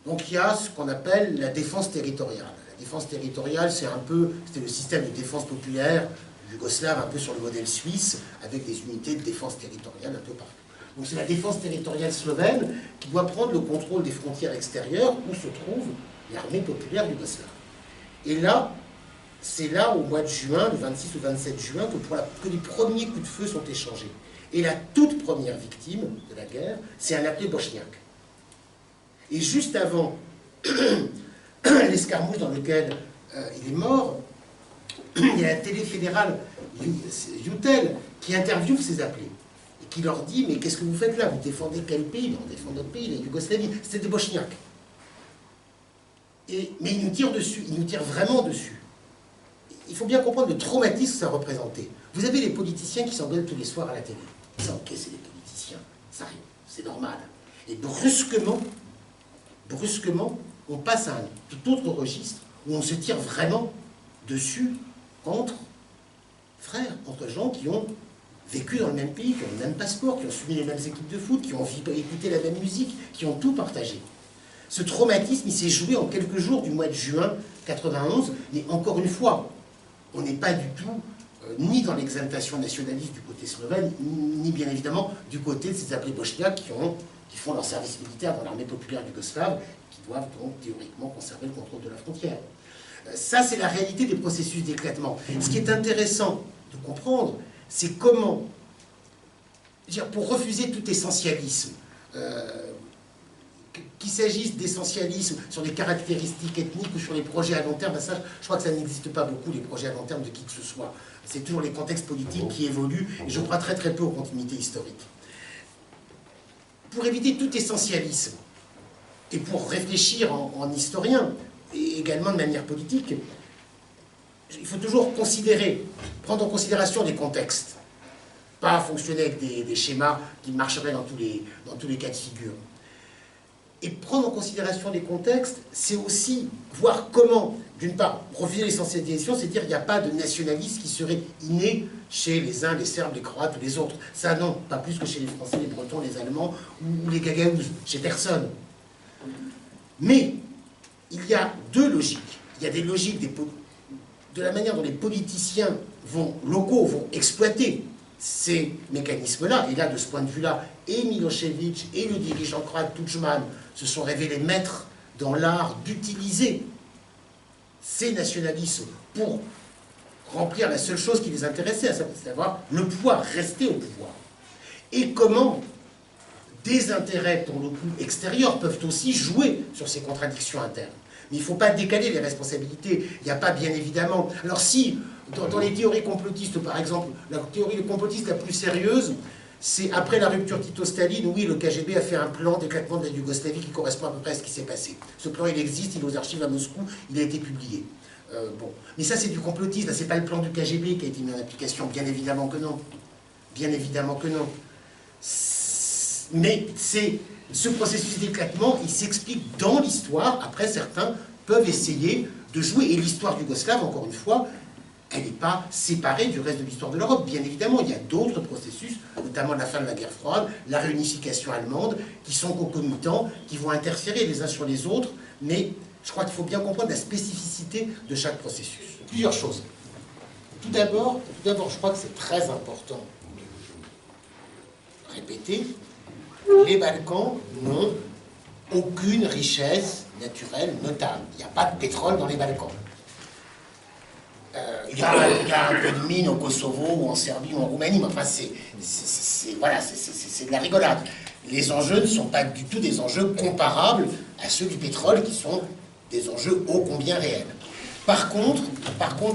Donc il y a ce qu'on appelle la défense territoriale. La défense territoriale, c'était le système de défense populaire yougoslave, un peu sur le modèle suisse, avec des unités de défense territoriale un peu partout. Donc c'est la défense territoriale slovène qui doit prendre le contrôle des frontières extérieures où se trouve l'armée populaire yougoslave. Et là, c'est là, au mois de juin, le 26 ou 27 juin, que les premiers coups de feu sont échangés. Et la toute première victime de la guerre, c'est un appelé Bochniak. Et juste avant l'escarmouche dans lequel il est mort, il y a la télé fédérale Jutel qui interviewe ses appelés. Et qui leur dit « Mais qu'est-ce que vous faites là? Vous défendez quel pays? » On défend notre pays, la Yougoslavie. C'était des Bosniaques. Mais ils nous tirent dessus, ils nous tirent vraiment dessus. Il faut bien comprendre le traumatisme que ça représentait. Vous avez les politiciens qui s'engueulent tous les soirs à la télé. Ça, ok, c'est des politiciens, ça arrive, c'est normal. Et brusquement, on passe à un tout autre registre où on se tire vraiment dessus entre frères, entre gens qui ont vécu dans le même pays, qui ont le même passeport, qui ont suivi les mêmes équipes de foot, qui ont écouté la même musique, qui ont tout partagé. Ce traumatisme, il s'est joué en quelques jours du mois de juin 91, mais encore une fois, on n'est pas du tout ni dans l'exaltation nationaliste du côté slovène, ni bien évidemment du côté de ces appelés bosniaques qui font leur service militaire dans l'armée populaire yougoslave, qui doivent donc théoriquement conserver le contrôle de la frontière. Ça, c'est la réalité des processus d'éclatement. Ce qui est intéressant de comprendre, c'est comment, pour refuser tout essentialisme, qu'il s'agisse d'essentialisme sur les caractéristiques ethniques ou sur les projets à long terme, ben ça, je crois que ça n'existe pas beaucoup, les projets à long terme de qui que ce soit. C'est toujours les contextes politiques qui évoluent, et je crois très très peu aux continuités historiques. Pour éviter tout essentialisme, et pour réfléchir en historien, et également de manière politique, il faut toujours prendre en considération les contextes, pas fonctionner avec des schémas qui marcheraient dans tous les cas de figure. Et prendre en considération les contextes, c'est aussi voir comment, d'une part, refuser l'essentialisation, c'est dire qu'il n'y a pas de nationalisme qui serait inné chez les uns, les Serbes, les Croates ou les autres. Ça, non, pas plus que chez les Français, les Bretons, les Allemands ou les Gagaouzes, chez personne. Mais il y a deux logiques. Il y a des logiques de la manière dont les politiciens locaux vont exploiter ces mécanismes-là. Et là, de ce point de vue-là, et Milosevic et le dirigeant croate Tudjman se sont révélés maîtres dans l'art d'utiliser ces nationalismes pour remplir la seule chose qui les intéressait, à savoir le pouvoir, rester au pouvoir. Et comment des intérêts, pour le coup, extérieurs peuvent aussi jouer sur ces contradictions internes. Mais il ne faut pas décaler les responsabilités. Il n'y a pas, bien évidemment... Alors si, dans les théories complotistes, par exemple, la théorie complotiste la plus sérieuse, c'est après la rupture Tito-Staline, oui, le KGB a fait un plan d'éclatement de la Yougoslavie qui correspond à peu près à ce qui s'est passé. Ce plan, il existe, il est aux archives à Moscou, il a été publié. Bon. Mais ça, c'est du complotisme, c'est pas le plan du KGB qui a été mis en application, bien évidemment que non. Bien évidemment que non. Mais ce processus d'éclatement, il s'explique dans l'histoire. Après, certains peuvent essayer de jouer. Et l'histoire yougoslave, encore une fois, elle n'est pas séparée du reste de l'histoire de l'Europe. Bien évidemment, il y a d'autres processus, notamment la fin de la guerre froide, la réunification allemande, qui sont concomitants, qui vont interférer les uns sur les autres. Mais je crois qu'il faut bien comprendre la spécificité de chaque processus. Plusieurs choses. Tout d'abord, je crois que c'est très important de répéter. Les Balkans n'ont aucune richesse naturelle notable. Il n'y a pas de pétrole dans les Balkans. Il y a un peu de mines au Kosovo, ou en Serbie, ou en Roumanie, mais enfin, c'est de la rigolade. Les enjeux ne sont pas du tout des enjeux comparables à ceux du pétrole, qui sont des enjeux ô combien réels. Par contre,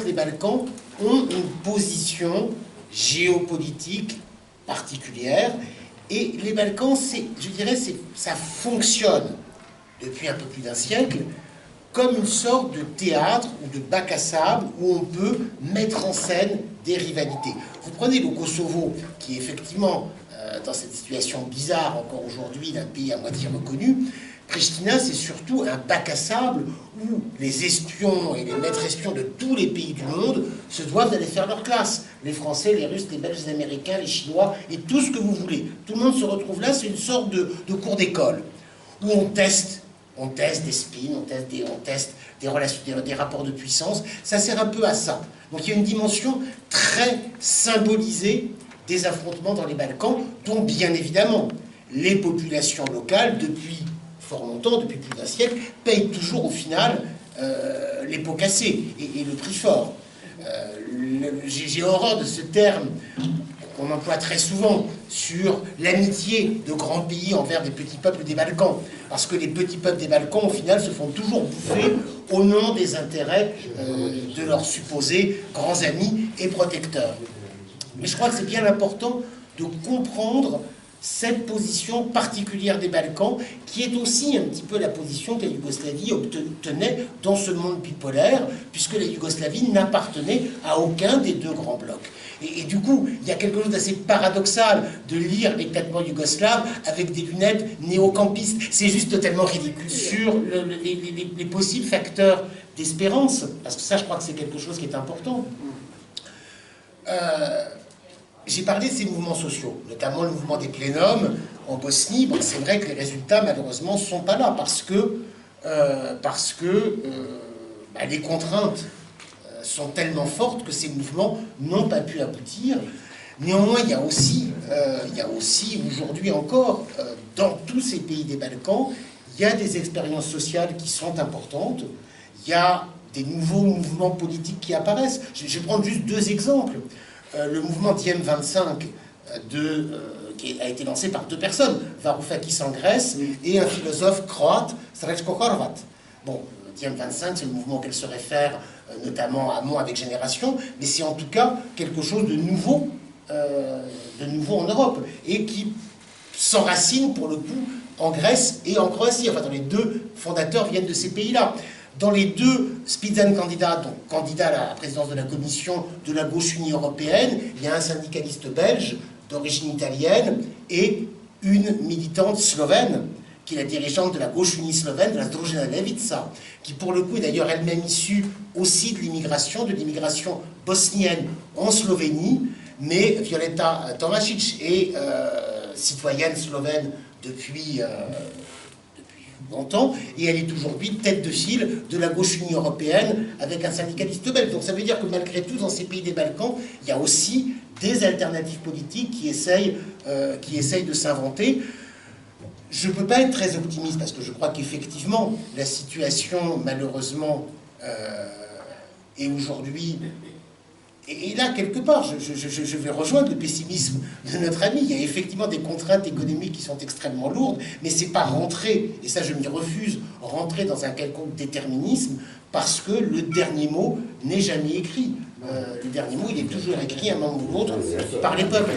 les Balkans ont une position géopolitique particulière. Et les Balkans, je dirais, ça fonctionne depuis un peu plus d'un siècle comme une sorte de théâtre ou de bac à sable où on peut mettre en scène des rivalités. Vous prenez le Kosovo, qui est effectivement dans cette situation bizarre encore aujourd'hui d'un pays à moitié reconnu. Pristina, c'est surtout un bac à sable où les espions et les maîtres espions de tous les pays du monde se doivent d'aller faire leur classe. Les Français, les Russes, les Belges, les Américains, les Chinois, et tout ce que vous voulez. Tout le monde se retrouve là, c'est une sorte de cours d'école, où on teste des spins, on teste des relations, des rapports de puissance. Ça sert un peu à ça. Donc il y a une dimension très symbolisée des affrontements dans les Balkans, dont bien évidemment les populations locales, depuis fort longtemps, depuis plus d'un siècle, payent toujours au final les pots cassés et le prix fort. J'ai horreur de ce terme qu'on emploie très souvent sur l'amitié de grands pays envers des petits peuples des Balkans. Parce que les petits peuples des Balkans, au final, se font toujours bouffer au nom des intérêts de leurs supposés grands amis et protecteurs. Mais je crois que c'est bien important de comprendre cette position particulière des Balkans, qui est aussi un petit peu la position que la Yougoslavie obtenait dans ce monde bipolaire, puisque la Yougoslavie n'appartenait à aucun des deux grands blocs. Et du coup, il y a quelque chose d'assez paradoxal de lire l'éclatement yougoslave avec des lunettes néocampistes. C'est juste totalement ridicule. Sur les possibles facteurs d'espérance, parce que ça, je crois que c'est quelque chose qui est important. J'ai parlé de ces mouvements sociaux, notamment le mouvement des plénums en Bosnie. Bon, c'est vrai que les résultats, malheureusement, ne sont pas là, parce que les contraintes sont tellement fortes que ces mouvements n'ont pas pu aboutir. Néanmoins, il y a aussi aujourd'hui encore, dans tous ces pays des Balkans, il y a des expériences sociales qui sont importantes, il y a des nouveaux mouvements politiques qui apparaissent. Je vais prendre juste deux exemples. Le mouvement Diem 25 qui a été lancé par deux personnes, Varoufakis en Grèce et un philosophe croate, Srećko Horvat. Bon, Diem 25, c'est le mouvement auquel se réfère notamment Hamon avec Génération, mais c'est en tout cas quelque chose de nouveau en Europe, et qui s'enracine pour le coup en Grèce et en Croatie. Enfin, dans les deux fondateurs viennent de ces pays-là. Dans les deux Spitzenkandidat, donc candidat à la présidence de la Commission de la gauche unie européenne, il y a un syndicaliste belge d'origine italienne et une militante slovène, qui est la dirigeante de la gauche unie slovène, de la Združena Levica, qui pour le coup est d'ailleurs elle-même issue aussi de l'immigration bosnienne en Slovénie, mais Violeta Tomašić est citoyenne slovène depuis longtemps, et elle est aujourd'hui tête de file de la gauche unie européenne avec un syndicaliste belge. Donc ça veut dire que malgré tout, dans ces pays des Balkans, il y a aussi des alternatives politiques qui essayent de s'inventer. Je ne peux pas être très optimiste, parce que je crois qu'effectivement, la situation, malheureusement, est aujourd'hui... Et là, quelque part, je vais rejoindre le pessimisme de notre ami. Il y a effectivement des contraintes économiques qui sont extrêmement lourdes, mais c'est pas rentrer, et ça je m'y refuse, rentrer dans un quelconque déterminisme, parce que le dernier mot n'est jamais écrit. Le dernier mot, il est toujours écrit, un moment ou l'autre, par les peuples.